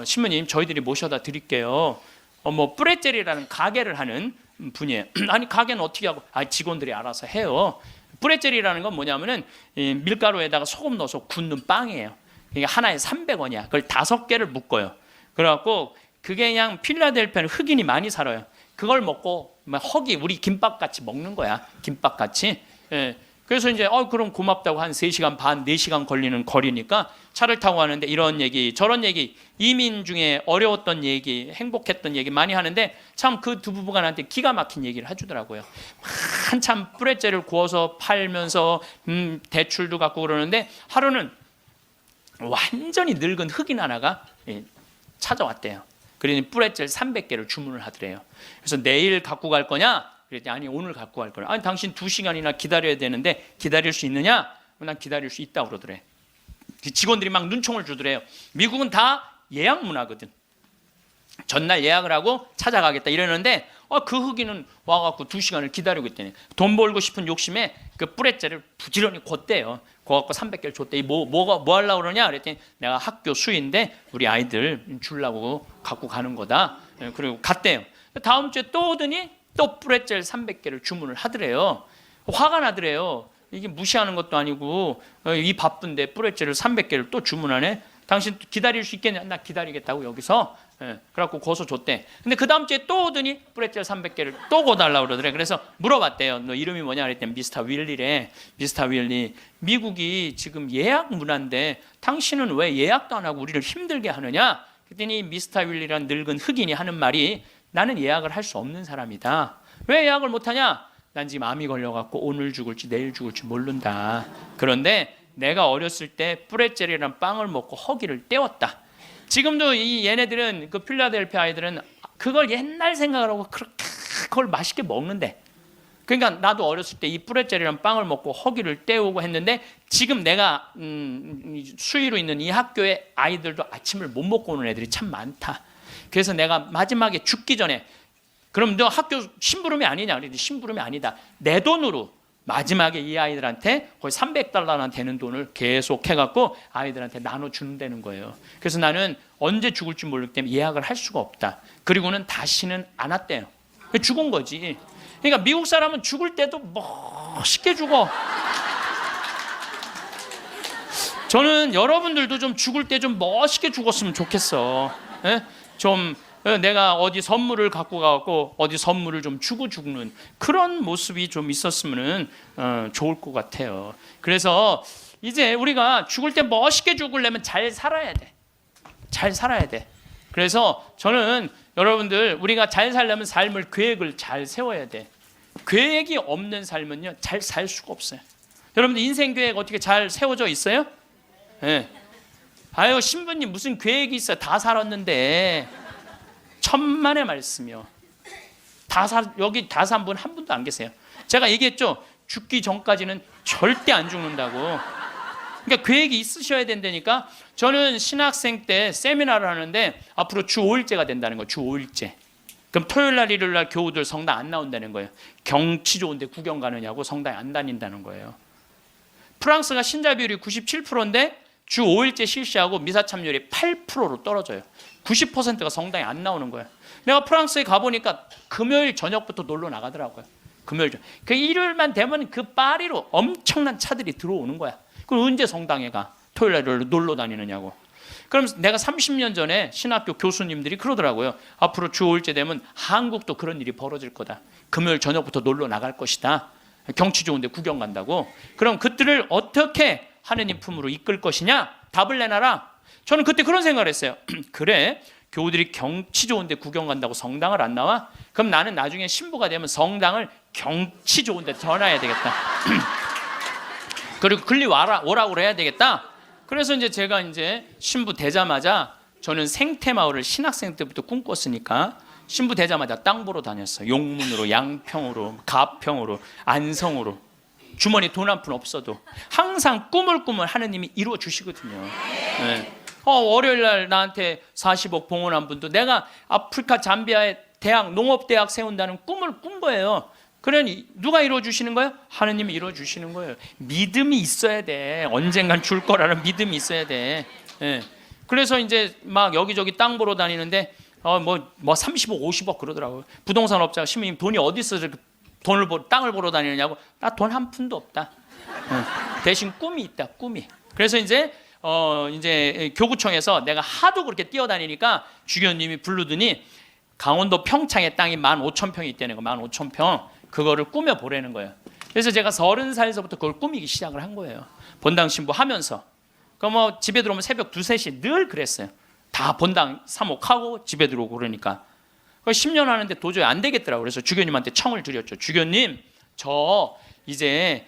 신부님 저희들이 모셔다 드릴게요. 뭐 뿌레젤이라는 가게를 하는 분이에요. 아니 가게는 어떻게 하고? 직원들이 알아서 해요. 뿌레젤이라는 건 뭐냐면은 밀가루에다가 소금 넣어서 굽는 빵이에요. 이게 하나에 300원이야. 그걸 5개를 묶어요. 그래갖고 그게 그냥 필라델피아는 흑인이 많이 살아요. 그걸 먹고 막 우리 김밥 같이 먹는 거야. 김밥 같이. 예. 그래서 이제 그럼 고맙다고 한 3시간 반, 4시간 걸리는 거리니까 차를 타고 가는데 이런 얘기, 저런 얘기, 이민 중에 어려웠던 얘기, 행복했던 얘기 많이 하는데 참 그 두 부부가 나한테 기가 막힌 얘기를 해주더라고요. 한참 뿌레젤을 구워서 팔면서 대출도 갖고 그러는데 하루는 완전히 늙은 흑인 하나가 찾아왔대요. 그러니 뿌레젤 300개를 주문을 하더래요. 그래서 내일 갖고 갈 거냐? 그랬더니 아니 오늘 갖고 갈 거야. 아니 당신 2시간이나 기다려야 되는데 기다릴 수 있느냐? 난 기다릴 수 있다고 그러더래. 직원들이 막 눈총을 주더래요. 미국은 다 예약 문화거든. 전날 예약을 하고 찾아가겠다 이러는데 그 흑인은 와갖고 2시간을 기다리고 있더니 돈 벌고 싶은 욕심에 그 뿌레젤을 부지런히 걷대요. 거갖고 300개를 줬대. 뭐 하려고 그러냐? 그랬더니 내가 학교 수인데 우리 아이들 주려고 갖고 가는 거다. 그리고 갔대요. 다음 주에 또 오더니 또 뿌레젤 300개를 주문을 하더래요. 화가 나더래요. 이게 무시하는 것도 아니고 이 바쁜데 뿌레젤을 300개를 또 주문하네. 당신 기다릴 수 있겠냐? 나 기다리겠다고 여기서. 그래갖고 고소 줬대. 근데 그 다음 주에 또 오더니 뿌레젤 300개를 또 고달라고 그러더래. 그래서 물어봤대요. 너 이름이 뭐냐? 그랬더니 미스터 윌리래. 미스터 윌리. 미국이 지금 예약 문화인데 당신은 왜 예약도 안 하고 우리를 힘들게 하느냐? 그랬더니 미스터 윌리라는 늙은 흑인이 하는 말이 나는 예약을 할 수 없는 사람이다. 왜 예약을 못하냐? 난 지금 암이 걸려갖고 오늘 죽을지 내일 죽을지 모른다. 그런데 내가 어렸을 때 브렛젤이라는 빵을 먹고 허기를 때웠다. 지금도 이 얘네들은 그 필라델피아 아이들은 그걸 옛날 생각을 하고 그렇게 그걸 맛있게 먹는데, 그러니까 나도 어렸을 때 이 브렛젤이라는 빵을 먹고 허기를 때우고 했는데 지금 내가 수의로 있는 이 학교에 아이들도 아침을 못 먹고 오는 애들이 참 많다. 그래서 내가 마지막에 죽기 전에 그럼 너 학교 심부름이 아니냐? 그랬더니 심부름이 아니다. 내 돈으로 마지막에 이 아이들한테 거의 $300나 되는 돈을 계속 해갖고 아이들한테 나눠주는다는 거예요. 그래서 나는 언제 죽을지 모르기 때문에 예약을 할 수가 없다. 그리고는 다시는 안 왔대요. 죽은 거지. 그러니까 미국 사람은 죽을 때도 멋있게 죽어. 저는 여러분들도 좀 죽을 때 좀 멋있게 죽었으면 좋겠어. 예? 좀 내가 어디 선물을 갖고 가고 어디 선물을 좀 주고 죽는 그런 모습이 좀 있었으면 좋을 것 같아요. 그래서 이제 우리가 죽을 때 멋있게 죽으려면 잘 살아야 돼. 잘 살아야 돼. 그래서 저는 여러분들 우리가 잘 살려면 삶을 계획을 잘 세워야 돼. 계획이 없는 삶은요 잘 살 수가 없어요. 여러분들 인생 계획 어떻게 잘 세워져 있어요? 네. 아유 신부님 무슨 계획이 있어요? 다 살았는데. 천만의 말씀이요. 여기 다 산 분 한 분도 안 계세요. 제가 얘기했죠. 죽기 전까지는 절대 안 죽는다고. 그러니까 계획이 있으셔야 된다니까. 저는 신학생 때 세미나를 하는데 앞으로 주 5일제가 된다는 거예요. 주 5일제. 그럼 토요일 날 일요일 날 교우들 성당 안 나온다는 거예요. 경치 좋은데 구경 가느냐고 성당에 안 다닌다는 거예요. 프랑스가 신자 비율이 97%인데 주 5일제 실시하고 미사 참여율이 8%로 떨어져요. 90%가 성당에 안 나오는 거예요. 내가 프랑스에 가보니까 금요일 저녁부터 놀러 나가더라고요. 금요일 저녁. 그 일요일만 되면 그 파리로 엄청난 차들이 들어오는 거야. 그럼 언제 성당에 가? 토요일 날 놀러 다니느냐고. 그럼 내가 30년 전에 신학교 교수님들이 그러더라고요. 앞으로 주 5일째 되면 한국도 그런 일이 벌어질 거다. 금요일 저녁부터 놀러 나갈 것이다. 경치 좋은데 구경 간다고. 그럼 그들을 어떻게 하느님 품으로 이끌 것이냐? 답을 내놔라. 저는 그때 그런 생각을 했어요. 그래, 교우들이 경치 좋은데 구경 간다고 성당을 안 나와? 그럼 나는 나중에 신부가 되면 성당을 경치 좋은데 전화해야 되겠다. 그리고 글리 오라고 해야 되겠다. 그래서 이제 제가 이제 신부 되자마자 저는 생태마을을 신학생 때부터 꿈꿨으니까 신부 되자마자 땅 보러 다녔어요. 용문으로, 양평으로, 가평으로, 안성으로. 주머니 돈 한 푼 없어도 항상 꿈을 꾸면 하느님이 이루어 주시거든요. 네. 월요일 날 나한테 40억 봉헌한 분도 내가 아프리카 잠비아에 대학 농업대학 세운다는 꿈을 꾼 거예요. 그러니 누가 이루어 주시는 거예요? 하느님이 이루어 주시는 거예요. 믿음이 있어야 돼. 언젠간 줄 거라는 믿음이 있어야 돼. 네. 그래서 이제 막 여기저기 땅 보러 다니는데 뭐 30억 50억 그러더라고요. 부동산 업자가 시민님 돈이 어디 있어서 땅을 보러 다니느냐고. 나 돈 한 푼도 없다. 대신 꿈이 있다. 꿈이. 그래서 이제 교구청에서 내가 하도 그렇게 뛰어다니니까 주교님이 부르더니 강원도 평창에 땅이 15,000평이 있다는 거. 15,000평. 그거를 꾸며 보라는 거예요. 그래서 제가 30살에서부터 그걸 꾸미기 시작을 한 거예요. 본당 신부 하면서. 그럼 뭐 집에 들어오면 새벽 2, 3시 늘 그랬어요. 다 본당 사목하고 집에 들어오고 그러니까. 10년 하는데 도저히 안 되겠더라고요. 그래서 주교님한테 청을 드렸죠. 주교님, 저 이제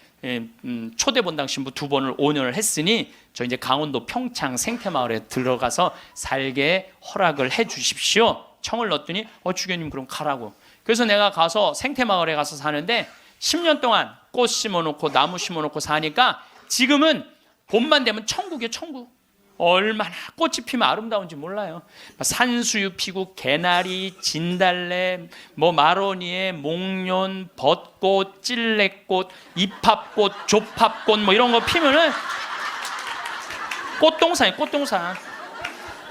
초대 본당 신부 2번을 5년을 했으니 저 이제 강원도 평창 생태마을에 들어가서 살게 허락을 해 주십시오. 청을 넣었더니 주교님 그럼 가라고. 그래서 내가 가서 생태마을에 가서 사는데 10년 동안 꽃 심어놓고 나무 심어놓고 사니까 지금은 봄만 되면 천국이에요. 천국. 얼마나 꽃이 피면 아름다운지 몰라요. 산수유 피고 개나리, 진달래, 뭐 마로니에, 목련, 벚꽃, 찔레꽃, 이팝꽃, 조팝꽃 뭐 이런 거 피면은 꽃동산이에요. 꽃동산.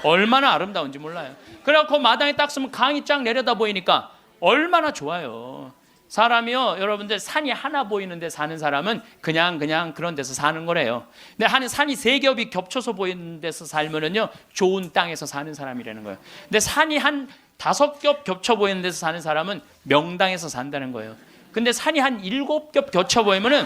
얼마나 아름다운지 몰라요. 그래갖고 마당에 딱 서면 강이 쫙 내려다 보이니까 얼마나 좋아요. 사람이요, 여러분들 산이 하나 보이는 데 사는 사람은 그냥 그런 데서 사는 거래요. 근데 산이 3겹이 겹쳐서 보이는 데서 살면은요 좋은 땅에서 사는 사람이라는 거예요. 근데 산이 한 5겹 겹쳐 보이는 데서 사는 사람은 명당에서 산다는 거예요. 근데 산이 한 7겹 겹쳐 보이면은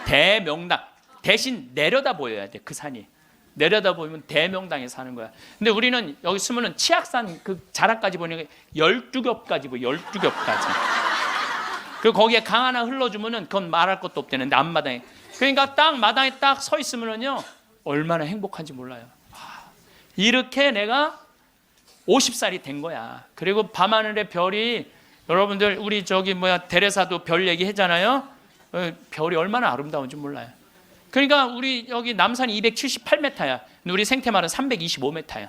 대명당. 대신 내려다 보여야 돼, 그 산이. 내려다보면 대명당에 사는 거야. 근데 우리는 여기 쓰면은 치악산 그 자락까지 보니까 12겹까지 보여. 12겹까지. 그리고 거기에 강 하나 흘러주면은 그건 말할 것도 없대는데 앞마당에. 그러니까 딱 마당에 딱 서 있으면은요 얼마나 행복한지 몰라요. 이렇게 내가 50살이 된 거야. 그리고 밤하늘의 별이, 여러분들 우리 저기 대레사도 별 얘기 했잖아요. 별이 얼마나 아름다운지 몰라요. 그러니까 우리 여기 남산이 278m야. 우리 생태마을은 325m야.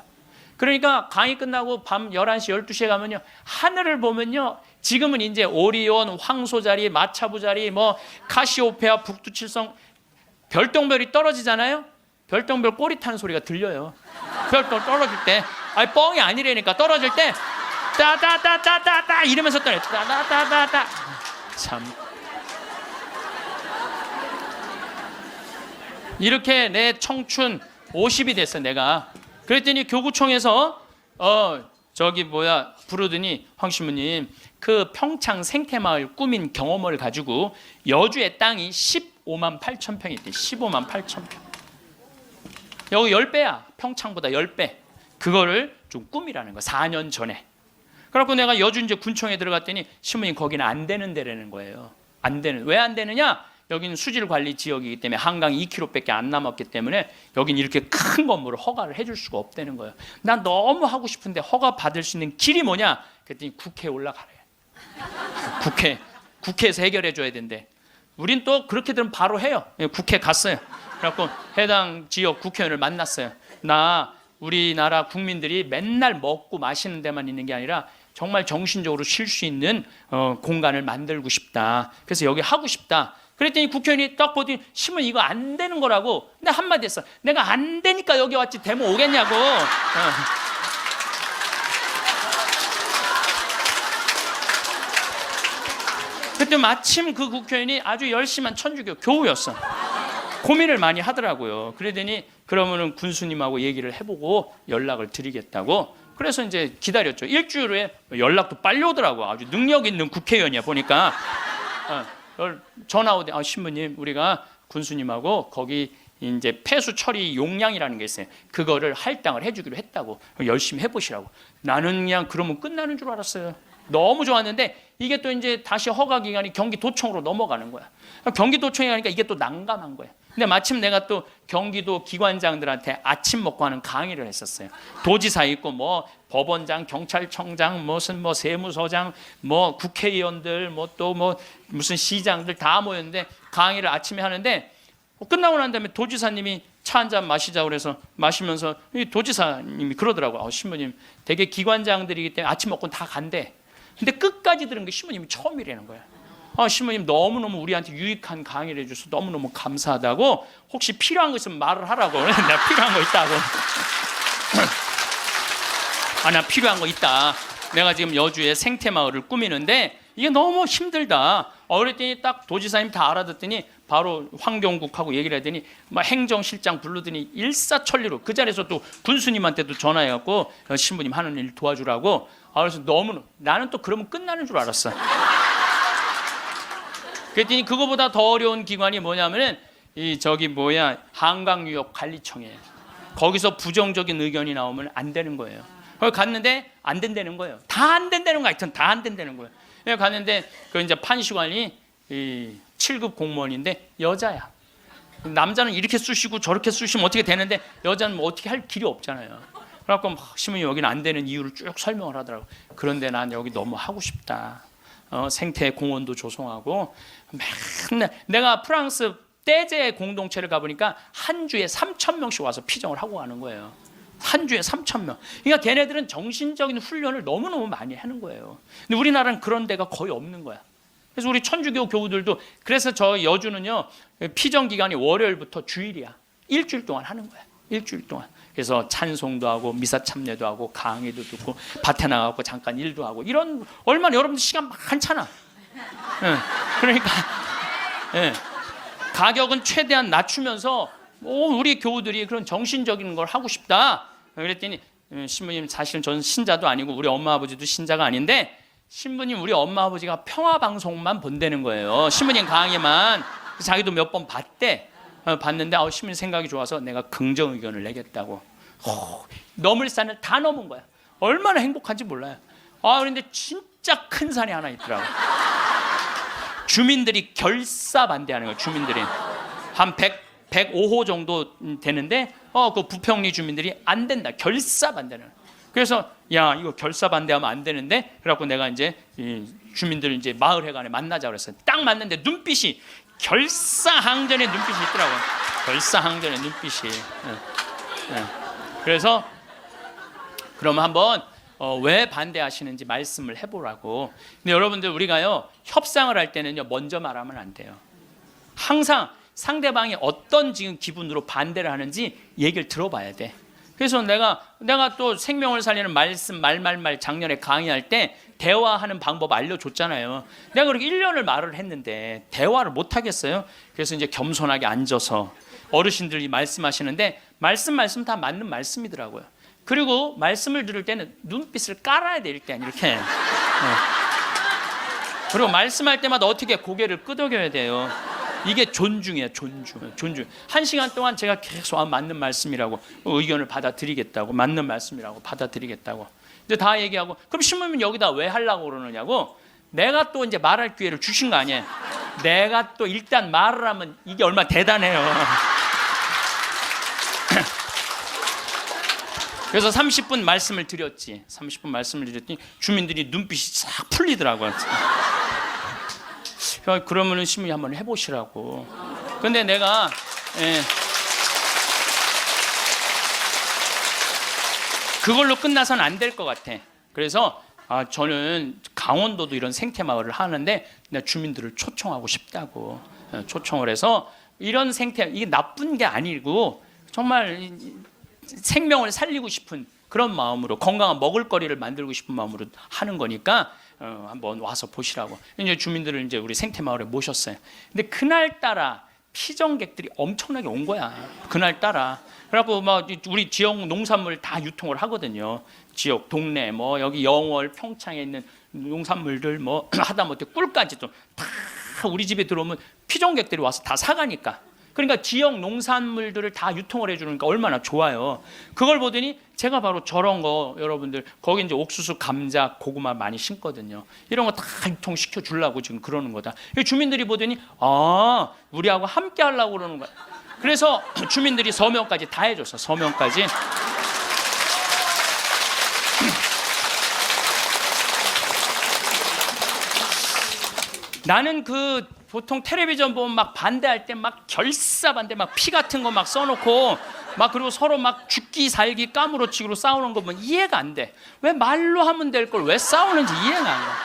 그러니까 강의 끝나고 밤 11시, 12시에 가면요 하늘을 보면요, 지금은 이제 오리온, 황소자리, 마차부자리, 카시오페아, 북두칠성, 별똥별이 떨어지잖아요. 별똥별 꼬리 타는 소리가 들려요. 별똥 떨어질 때, 아니 뻥이 아니라니까. 떨어질 때 따다다다다다 이러면서 떨어요. 따다다다다. 참. 이렇게 내 청춘 50이 됐어 내가. 그랬더니 교구청에서 부르더니 황 신부님 그 평창 생태마을 꾸민 경험을 가지고 여주의 땅이 15만 8천 평이 있대. 15만 8천 평. 여기 10배야. 평창보다 10배. 그거를 좀 꾸미라는 거야. 4년 전에. 그래갖고 내가 여주 이제 군청에 들어갔더니 신부님 거기는 안 되는 데라는 거예요. 안 되는. 왜 안 되느냐? 여기는 수질 관리 지역이기 때문에 한강 2km밖에 안 남았기 때문에 여긴 이렇게 큰 건물을 허가를 해줄 수가 없다는 거예요. 난 너무 하고 싶은데 허가 받을 수 있는 길이 뭐냐? 그랬더니 국회에 올라가래. 국회에서 해결해 줘야 된대. 우린 또 그렇게 되면 바로 해요. 국회 갔어요. 그래갖고 해당 지역 국회의원을 만났어요. 나 우리나라 국민들이 맨날 먹고 마시는 데만 있는 게 아니라 정말 정신적으로 쉴 수 있는 공간을 만들고 싶다. 그래서 여기 하고 싶다. 그랬더니 국회의원이 딱 보더니 신부님 이거 안 되는 거라고. 근데 한마디 했어. 내가 안 되니까 여기 왔지 되면 오겠냐고. 그때 마침 그 국회의원이 아주 열심한 천주교 교우였어. 고민을 많이 하더라고요. 그러더니 그러면은 군수님하고 얘기를 해보고 연락을 드리겠다고. 그래서 이제 기다렸죠. 일주일 후에 연락도 빨리 오더라고. 아주 능력 있는 국회의원이야 보니까. 전화 오대. 신부님 우리가 군수님하고 거기 이제 폐수 처리 용량이라는 게 있어요. 그거를 할당을 해주기로 했다고. 열심히 해보시라고. 나는 그냥 그러면 끝나는 줄 알았어요. 너무 좋았는데 이게 또 이제 다시 허가 기간이 경기도청으로 넘어가는 거야. 경기도청에 가니까 이게 또 난감한 거야. 근데 마침 내가 또 경기도 기관장들한테 아침 먹고 하는 강의를 했었어요. 도지사 있고 법원장, 경찰청장, 무슨 세무서장, 국회의원들, 무슨 시장들 다 모였는데 강의를 아침에 하는데 끝나고 난 다음에 도지사님이 차 한 잔 마시자고 그래서 마시면서 이 도지사님이 그러더라고. 신부님 되게 기관장들이기 때문에 아침 먹고는 다 간대. 근데 끝까지 들은 게 신부님이 처음이라는 거야. 신부님 너무너무 우리한테 유익한 강의를 해줘서 너무너무 감사하다고. 혹시 필요한 거 있으면 말을 하라고. 내가 필요한 거 있다고. 나 필요한 거 있다. 내가 지금 여주에 생태마을을 꾸미는데 이게 너무 힘들다. 그랬더니 딱 도지사님 다 알아듣더니 바로 환경국하고 얘기를 하더니 행정실장 부르더니 일사천리로 그 자리에서 또 군수님한테도 전화해갖고 신부님 하는 일 도와주라고. 그래서 너무 나는 또 그러면 끝나는 줄 알았어. 그랬더니 그거보다 더 어려운 기관이 뭐냐면은 한강유역관리청이에요. 거기서 부정적인 의견이 나오면 안 되는 거예요. 거기 갔는데 안 된다는 거예요. 다 안 된다는 거 하여튼 다 안 된다는 거예요. 갔는데 그 이제 판시관이 7급 공무원인데 여자야. 남자는 이렇게 쑤시고 저렇게 쑤시면 어떻게 되는데 여자는 어떻게 할 길이 없잖아요. 그래갖고 신부님 여기는 안 되는 이유를 쭉 설명을 하더라고. 그런데 난 여기 너무 하고 싶다. 생태 공원도 조성하고 맨날 내가 프랑스 떼제 공동체를 가보니까 한 주에 3,000명씩 와서 피정을 하고 가는 거예요. 한 주에 3,000명. 그러니까 걔네들은 정신적인 훈련을 너무너무 많이 하는 거예요. 근데 우리나라는 그런 데가 거의 없는 거야. 그래서 우리 천주교 교우들도 그래서 저 여주는요 피정 기간이 월요일부터 주일이야. 일주일 동안 하는 거야. 일주일 동안. 그래서 찬송도 하고 미사 참례도 하고 강의도 듣고 밭에 나가고 잠깐 일도 하고 이런 얼마나 여러분들 시간 많잖아. 그러니까 가격은 최대한 낮추면서 우리 교우들이 그런 정신적인 걸 하고 싶다. 그랬더니 신부님 사실은 저는 신자도 아니고 우리 엄마 아버지도 신자가 아닌데 신부님 우리 엄마 아버지가 평화방송만 본다는 거예요. 신부님 강의만. 자기도 몇 번 봤대. 봤는데 신문 생각이 좋아서 내가 긍정 의견을 내겠다고. 넘을 산을 다 넘은 거야. 얼마나 행복한지 몰라요. 그런데 진짜 큰 산이 하나 있더라고. 주민들이 결사 반대하는 거예요. 주민들이 한 105호 정도 되는데 그 부평리 주민들이 안 된다. 결사 반대는. 그래서 야, 이거 결사 반대하면 안 되는데, 그래갖고 내가 이제 이 주민들 이제 마을회관에 만나자 그랬어요. 딱 만났는데 눈빛이 결사항전의 눈빛이 있더라고요. 결사항전의 눈빛이. 그래서 그러면 한번 왜 반대하시는지 말씀을 해보라고. 근데 여러분들, 우리가요 협상을 할 때는요 먼저 말하면 안 돼요. 항상 상대방이 어떤 지금 기분으로 반대를 하는지 얘기를 들어봐야 돼. 그래서 내가 또 생명을 살리는 말씀 말 작년에 강의할 때 대화하는 방법 알려줬잖아요. 내가 그렇게 1년을 말을 했는데 대화를 못 하겠어요. 그래서 이제 겸손하게 앉아서 어르신들이 말씀하시는데 말씀 다 맞는 말씀이더라고요. 그리고 말씀을 들을 때는 눈빛을 깔아야 돼. 일단 이렇게. 그리고 말씀할 때마다 어떻게 고개를 끄덕여야 돼요. 이게 존중이에요. 존중. 1시간 동안 제가 계속 맞는 말씀이라고 의견을 받아들이겠다고, 맞는 말씀이라고 받아들이겠다고 이제 다 얘기하고, 그럼 신부님 여기다 왜 하려고 그러느냐고. 내가 또 이제 말할 기회를 주신 거 아니에요. 내가 또 일단 말을 하면 이게 얼마나 대단해요. 그래서 30분 말씀을 드렸지. 30분 말씀을 드렸더니 주민들이 눈빛이 싹 풀리더라고요. 그러면은 신부님 한번 해보시라고. 근데 내가 그걸로 끝나서는 안 될 것 같아. 그래서 저는 강원도도 이런 생태마을을 하는데 주민들을 초청하고 싶다고 초청을 해서, 이런 생태, 이게 나쁜 게 아니고 정말 생명을 살리고 싶은 그런 마음으로, 건강한 먹을거리를 만들고 싶은 마음으로 하는 거니까 한번 와서 보시라고. 이제 주민들을 이제 우리 생태마을에 모셨어요. 근데 그날따라 피정객들이 엄청나게 온 거야. 그날따라. 그래갖고 막 우리 지역 농산물 다 유통을 하거든요. 지역 동네 뭐 여기 영월 평창에 있는 농산물들 뭐 하다못해 꿀까지도 다 우리 집에 들어오면 피정객들이 와서 다 사가니까. 그러니까 지역 농산물들을 다 유통을 해주니까 얼마나 좋아요. 그걸 보더니 제가 바로 저런 거, 여러분들 거기 이제 옥수수, 감자, 고구마 많이 심거든요. 이런 거 다 유통시켜 주려고 지금 그러는 거다. 주민들이 보더니 우리하고 함께 하려고 그러는 거야. 그래서 주민들이 서명까지 다 해줬어. 서명까지. 나는 보통 텔레비전 보면 막 반대할 때 막 결사 반대, 막 피 같은 거 막 써놓고 막, 그리고 서로 막 죽기 살기 까무러치기로 싸우는 거 보면 이해가 안 돼. 왜 말로 하면 될 걸 왜 싸우는지 이해가 안 가.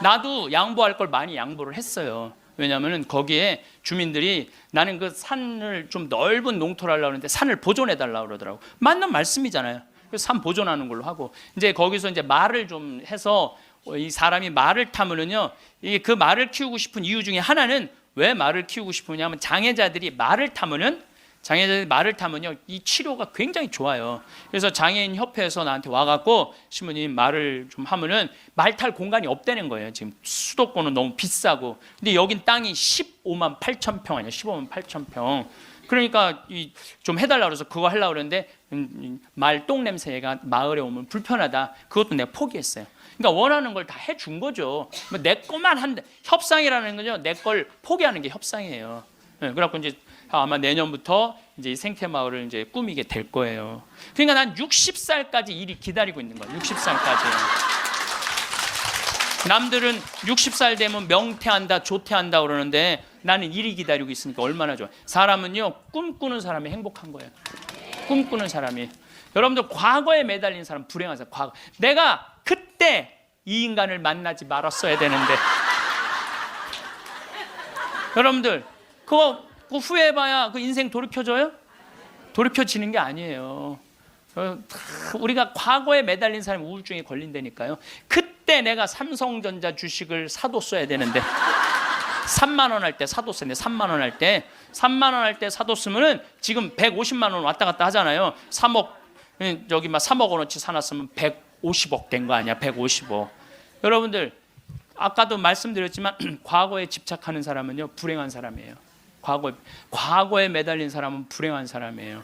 나도 양보할 걸 많이 양보를 했어요. 왜냐하면 거기에 주민들이, 나는 그 산을 좀 넓은 농토를 하려고 하는데 산을 보존해 달라고 그러더라고. 맞는 말씀이잖아요. 그래서 산 보존하는 걸로 하고, 이제 거기서 이제 말을 좀 해서, 이 사람이 말을 타면은요, 그 말을 키우고 싶은 이유 중에 하나는, 왜 말을 키우고 싶으냐면 장애자들이 말을 타면은 이 치료가 굉장히 좋아요. 그래서 장애인 협회에서 나한테 와갖고 신부님 말을 좀 하면은 말 탈 공간이 없다는 거예요. 지금 수도권은 너무 비싸고, 근데 여긴 땅이 15만 8천 평 아니야. 15만 8천 평. 그러니까 좀 해달라고 그래서 그거 하려고 그랬는데 말 똥 냄새가 마을에 오면 불편하다. 그것도 내가 포기했어요. 그러니까 원하는 걸 다 해준 거죠. 내 것만 한데, 협상이라는 거죠. 내 걸 포기하는 게 협상이에요. 그래갖고 이제 아마 내년부터 이제 생태마을을 이제 꾸미게 될 거예요. 그러니까 난 60살까지 일이 기다리고 있는 거예요. 60살까지. 남들은 60살 되면 명퇴한다, 조퇴한다 그러는데 나는 일이 기다리고 있으니까 얼마나 좋아. 사람은요, 꿈꾸는 사람이 행복한 거예요. 꿈꾸는 사람이. 여러분들 과거에 매달린 사람 불행한 사람. 과거. 내가 그때 이 인간을 만나지 말았어야 되는데. 여러분들 그거 후회해봐야 그 인생 돌이켜져요? 돌이켜지는 게 아니에요. 우리가 과거에 매달린 사람이 우울증에 걸린다니까요. 그때 내가 삼성전자 주식을 사뒀어야 되는데 3만 원 할 때 사뒀었는데 3만 원 할 때 3만 원 할 때 사뒀으면은 지금 150만 원 왔다 갔다 하잖아요. 3억 여기 막 3억 원어치 사놨으면 150억 된 거 아니야. 150억. 여러분들 아까도 말씀드렸지만 과거에 집착하는 사람은요 불행한 사람이에요. 과거에 매달린 사람은 불행한 사람이에요.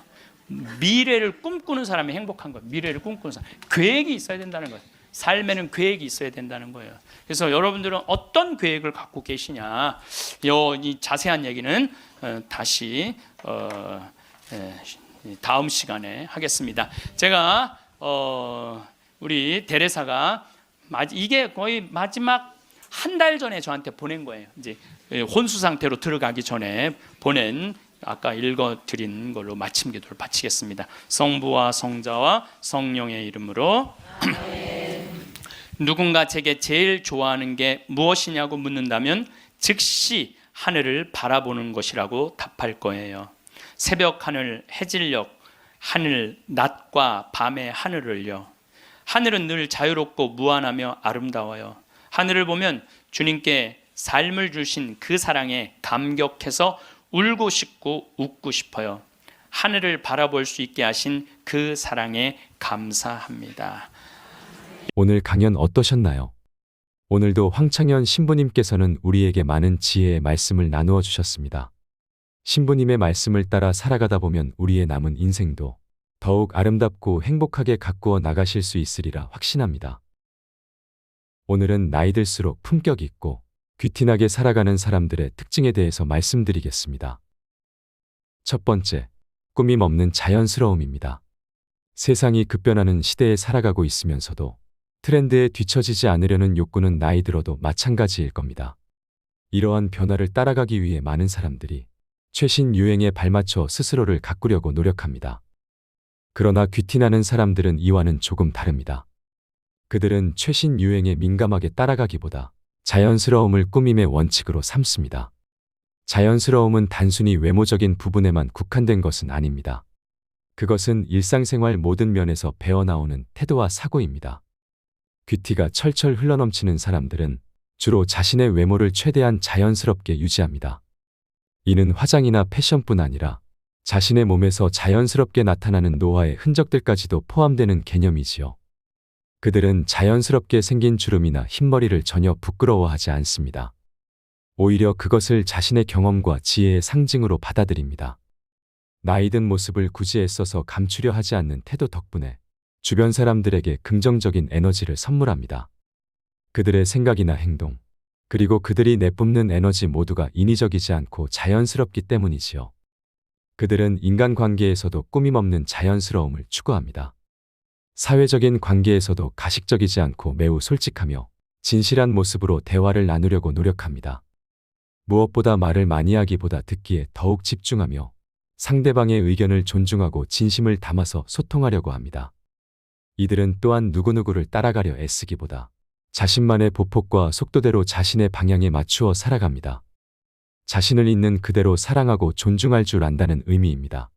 미래를 꿈꾸는 사람이 행복한 거예요. 미래를 꿈꾸는 사람. 계획이 있어야 된다는 거예요. 삶에는 계획이 있어야 된다는 거예요. 그래서 여러분들은 어떤 계획을 갖고 계시냐, 이 자세한 얘기는 다시 다음 시간에 하겠습니다. 제가 우리 데레사가 이게 거의 마지막 한 달 전에 저한테 보낸 거예요. 이제 혼수 상태로 들어가기 전에 보낸, 아까 읽어드린 걸로 마침 기도를 바치겠습니다. 성부와 성자와 성령의 이름으로. 누군가 제게 제일 좋아하는 게 무엇이냐고 묻는다면 즉시 하늘을 바라보는 것이라고 답할 거예요. 새벽 하늘, 해질녘 하늘, 낮과 밤의 하늘을요. 하늘은 늘 자유롭고 무한하며 아름다워요. 하늘을 보면 주님께 삶을 주신 그 사랑에 감격해서 울고 싶고 웃고 싶어요. 하늘을 바라볼 수 있게 하신 그 사랑에 감사합니다. 오늘 강연 어떠셨나요? 오늘도 황창현 신부님께서는 우리에게 많은 지혜의 말씀을 나누어 주셨습니다. 신부님의 말씀을 따라 살아가다 보면 우리의 남은 인생도 더욱 아름답고 행복하게 가꾸어 나가실 수 있으리라 확신합니다. 오늘은 나이 들수록 품격 있고 귀티나게 살아가는 사람들의 특징에 대해서 말씀드리겠습니다. 첫 번째, 꾸밈 없는 자연스러움입니다. 세상이 급변하는 시대에 살아가고 있으면서도 트렌드에 뒤처지지 않으려는 욕구는 나이 들어도 마찬가지일 겁니다. 이러한 변화를 따라가기 위해 많은 사람들이 최신 유행에 발맞춰 스스로를 가꾸려고 노력합니다. 그러나 귀티나는 사람들은 이와는 조금 다릅니다. 그들은 최신 유행에 민감하게 따라가기보다 자연스러움을 꾸밈의 원칙으로 삼습니다. 자연스러움은 단순히 외모적인 부분에만 국한된 것은 아닙니다. 그것은 일상생활 모든 면에서 배어나오는 태도와 사고입니다. 귀티가 철철 흘러넘치는 사람들은 주로 자신의 외모를 최대한 자연스럽게 유지합니다. 이는 화장이나 패션뿐 아니라 자신의 몸에서 자연스럽게 나타나는 노화의 흔적들까지도 포함되는 개념이지요. 그들은 자연스럽게 생긴 주름이나 흰머리를 전혀 부끄러워하지 않습니다. 오히려 그것을 자신의 경험과 지혜의 상징으로 받아들입니다. 나이든 모습을 굳이 애써서 감추려 하지 않는 태도 덕분에 주변 사람들에게 긍정적인 에너지를 선물합니다. 그들의 생각이나 행동, 그리고 그들이 내뿜는 에너지 모두가 인위적이지 않고 자연스럽기 때문이지요. 그들은 인간관계에서도 꾸밈없는 자연스러움을 추구합니다. 사회적인 관계에서도 가식적이지 않고 매우 솔직하며 진실한 모습으로 대화를 나누려고 노력합니다. 무엇보다 말을 많이 하기보다 듣기에 더욱 집중하며 상대방의 의견을 존중하고 진심을 담아서 소통하려고 합니다. 이들은 또한 누구누구를 따라가려 애쓰기보다 자신만의 보폭과 속도대로 자신의 방향에 맞추어 살아갑니다. 자신을 있는 그대로 사랑하고 존중할 줄 안다는 의미입니다.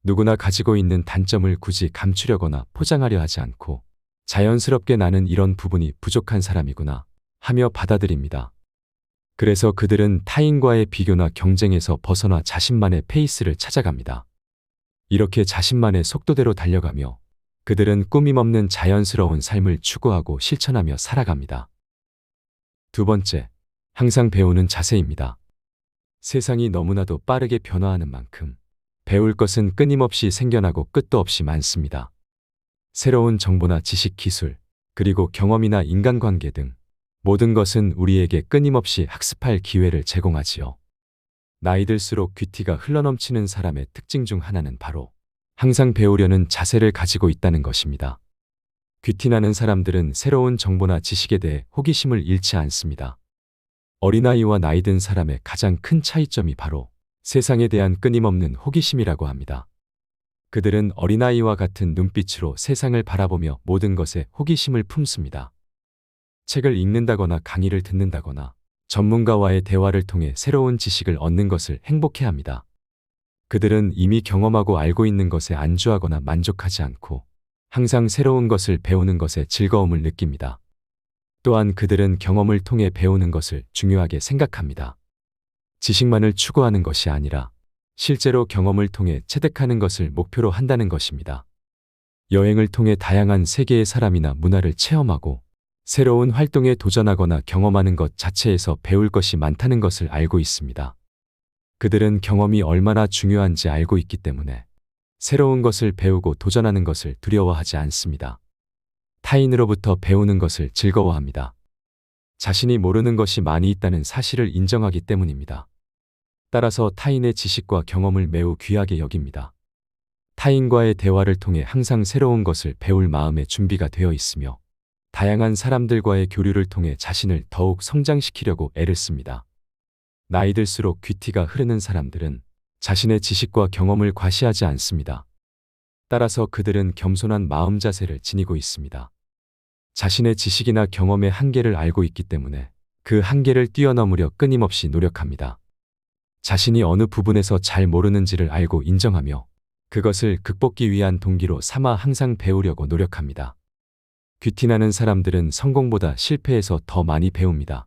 누구나 가지고 있는 단점을 굳이 감추려거나 포장하려 하지 않고 자연스럽게 나는 이런 부분이 부족한 사람이구나 하며 받아들입니다. 그래서 그들은 타인과의 비교나 경쟁에서 벗어나 자신만의 페이스를 찾아갑니다. 이렇게 자신만의 속도대로 달려가며 그들은 꾸밈없는 자연스러운 삶을 추구하고 실천하며 살아갑니다. 두 번째, 항상 배우는 자세입니다. 세상이 너무나도 빠르게 변화하는 만큼 배울 것은 끊임없이 생겨나고 끝도 없이 많습니다. 새로운 정보나 지식, 기술, 그리고 경험이나 인간관계 등 모든 것은 우리에게 끊임없이 학습할 기회를 제공하지요. 나이 들수록 귀티가 흘러넘치는 사람의 특징 중 하나는 바로 항상 배우려는 자세를 가지고 있다는 것입니다. 귀티나는 사람들은 새로운 정보나 지식에 대해 호기심을 잃지 않습니다. 어린아이와 나이 든 사람의 가장 큰 차이점이 바로 세상에 대한 끊임없는 호기심이라고 합니다. 그들은 어린아이와 같은 눈빛으로 세상을 바라보며 모든 것에 호기심을 품습니다. 책을 읽는다거나 강의를 듣는다거나 전문가와의 대화를 통해 새로운 지식을 얻는 것을 행복해합니다. 그들은 이미 경험하고 알고 있는 것에 안주하거나 만족하지 않고 항상 새로운 것을 배우는 것에 즐거움을 느낍니다. 또한 그들은 경험을 통해 배우는 것을 중요하게 생각합니다. 지식만을 추구하는 것이 아니라 실제로 경험을 통해 체득하는 것을 목표로 한다는 것입니다. 여행을 통해 다양한 세계의 사람이나 문화를 체험하고 새로운 활동에 도전하거나 경험하는 것 자체에서 배울 것이 많다는 것을 알고 있습니다. 그들은 경험이 얼마나 중요한지 알고 있기 때문에 새로운 것을 배우고 도전하는 것을 두려워하지 않습니다. 타인으로부터 배우는 것을 즐거워합니다. 자신이 모르는 것이 많이 있다는 사실을 인정하기 때문입니다. 따라서 타인의 지식과 경험을 매우 귀하게 여깁니다. 타인과의 대화를 통해 항상 새로운 것을 배울 마음의 준비가 되어 있으며 다양한 사람들과의 교류를 통해 자신을 더욱 성장시키려고 애를 씁니다. 나이 들수록 귀티가 흐르는 사람들은 자신의 지식과 경험을 과시하지 않습니다. 따라서 그들은 겸손한 마음 자세를 지니고 있습니다. 자신의 지식이나 경험의 한계를 알고 있기 때문에 그 한계를 뛰어넘으려 끊임없이 노력합니다. 자신이 어느 부분에서 잘 모르는지를 알고 인정하며 그것을 극복하기 위한 동기로 삼아 항상 배우려고 노력합니다. 귀티나는 사람들은 성공보다 실패에서 더 많이 배웁니다.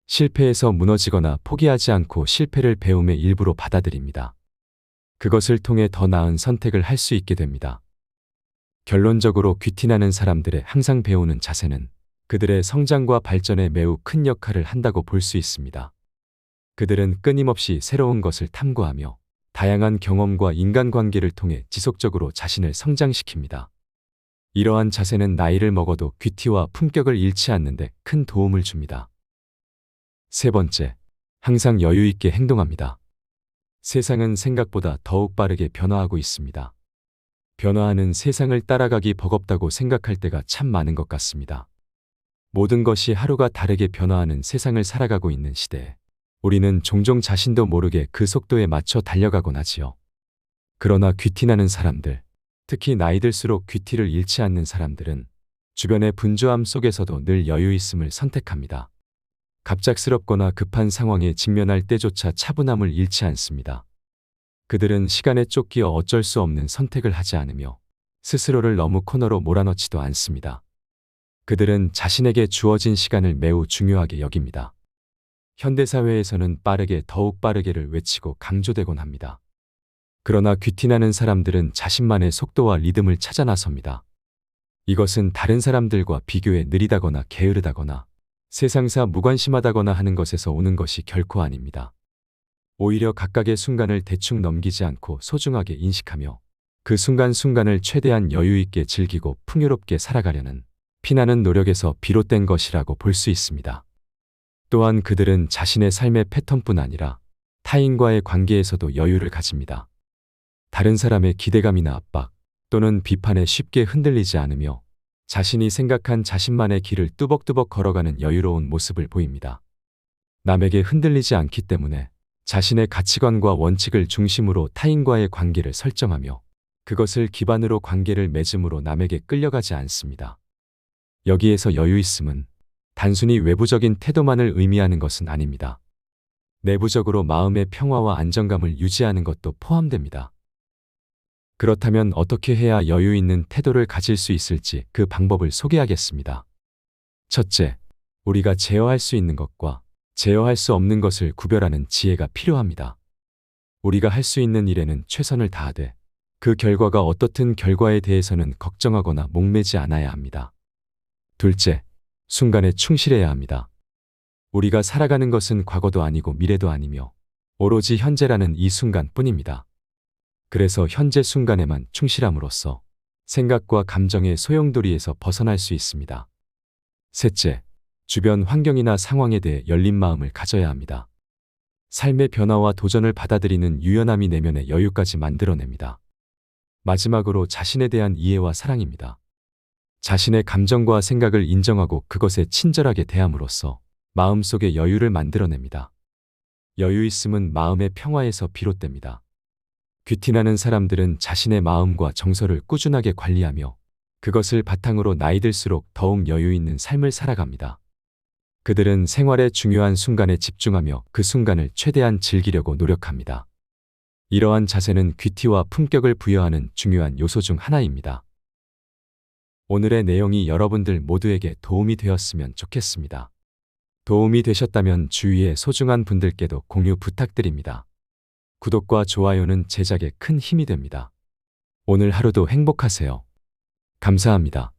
실패에서 무너지거나 포기하지 않고 실패를 배움의 일부로 받아들입니다. 그것을 통해 더 나은 선택을 할 수 있게 됩니다. 결론적으로 귀티나는 사람들의 항상 배우는 자세는 그들의 성장과 발전에 매우 큰 역할을 한다고 볼 수 있습니다. 그들은 끊임없이 새로운 것을 탐구하며 다양한 경험과 인간관계를 통해 지속적으로 자신을 성장시킵니다. 이러한 자세는 나이를 먹어도 귀티와 품격을 잃지 않는 데 큰 도움을 줍니다. 세 번째, 항상 여유 있게 행동합니다. 세상은 생각보다 더욱 빠르게 변화하고 있습니다. 변화하는 세상을 따라가기 버겁다고 생각할 때가 참 많은 것 같습니다. 모든 것이 하루가 다르게 변화하는 세상을 살아가고 있는 시대에 우리는 종종 자신도 모르게 그 속도에 맞춰 달려가곤 하지요. 그러나 귀티나는 사람들, 특히 나이 들수록 귀티를 잃지 않는 사람들은 주변의 분주함 속에서도 늘 여유 있음을 선택합니다. 갑작스럽거나 급한 상황에 직면할 때조차 차분함을 잃지 않습니다. 그들은 시간에 쫓기어 어쩔 수 없는 선택을 하지 않으며 스스로를 너무 코너로 몰아넣지도 않습니다. 그들은 자신에게 주어진 시간을 매우 중요하게 여깁니다. 현대사회에서는 빠르게 더욱 빠르게를 외치고 강조되곤 합니다. 그러나 귀티나는 사람들은 자신만의 속도와 리듬을 찾아 나섭니다. 이것은 다른 사람들과 비교해 느리다거나 게으르다거나 세상사 무관심하다거나 하는 것에서 오는 것이 결코 아닙니다. 오히려 각각의 순간을 대충 넘기지 않고 소중하게 인식하며 그 순간순간을 최대한 여유 있게 즐기고 풍요롭게 살아가려는 피나는 노력에서 비롯된 것이라고 볼 수 있습니다. 또한 그들은 자신의 삶의 패턴뿐 아니라 타인과의 관계에서도 여유를 가집니다. 다른 사람의 기대감이나 압박 또는 비판에 쉽게 흔들리지 않으며 자신이 생각한 자신만의 길을 뚜벅뚜벅 걸어가는 여유로운 모습을 보입니다. 남에게 흔들리지 않기 때문에 자신의 가치관과 원칙을 중심으로 타인과의 관계를 설정하며 그것을 기반으로 관계를 맺음으로 남에게 끌려가지 않습니다. 여기에서 여유 있음은 단순히 외부적인 태도만을 의미하는 것은 아닙니다. 내부적으로 마음의 평화와 안정감을 유지하는 것도 포함됩니다. 그렇다면 어떻게 해야 여유 있는 태도를 가질 수 있을지 그 방법을 소개하겠습니다. 첫째, 우리가 제어할 수 있는 것과 제어할 수 없는 것을 구별하는 지혜가 필요합니다. 우리가 할 수 있는 일에는 최선을 다하되 그 결과가 어떻든 결과에 대해서는 걱정하거나 목매지 않아야 합니다. 둘째, 순간에 충실해야 합니다. 우리가 살아가는 것은 과거도 아니고 미래도 아니며 오로지 현재라는 이 순간뿐입니다. 그래서 현재 순간에만 충실함으로써 생각과 감정의 소용돌이에서 벗어날 수 있습니다. 셋째, 주변 환경이나 상황에 대해 열린 마음을 가져야 합니다. 삶의 변화와 도전을 받아들이는 유연함이 내면의 여유까지 만들어냅니다. 마지막으로 자신에 대한 이해와 사랑입니다. 자신의 감정과 생각을 인정하고 그것에 친절하게 대함으로써 마음속에 여유를 만들어냅니다. 여유 있음은 마음의 평화에서 비롯됩니다. 귀티나는 사람들은 자신의 마음과 정서를 꾸준하게 관리하며 그것을 바탕으로 나이 들수록 더욱 여유 있는 삶을 살아갑니다. 그들은 생활의 중요한 순간에 집중하며 그 순간을 최대한 즐기려고 노력합니다. 이러한 자세는 귀티와 품격을 부여하는 중요한 요소 중 하나입니다. 오늘의 내용이 여러분들 모두에게 도움이 되었으면 좋겠습니다. 도움이 되셨다면 주위의 소중한 분들께도 공유 부탁드립니다. 구독과 좋아요는 제작에 큰 힘이 됩니다. 오늘 하루도 행복하세요. 감사합니다.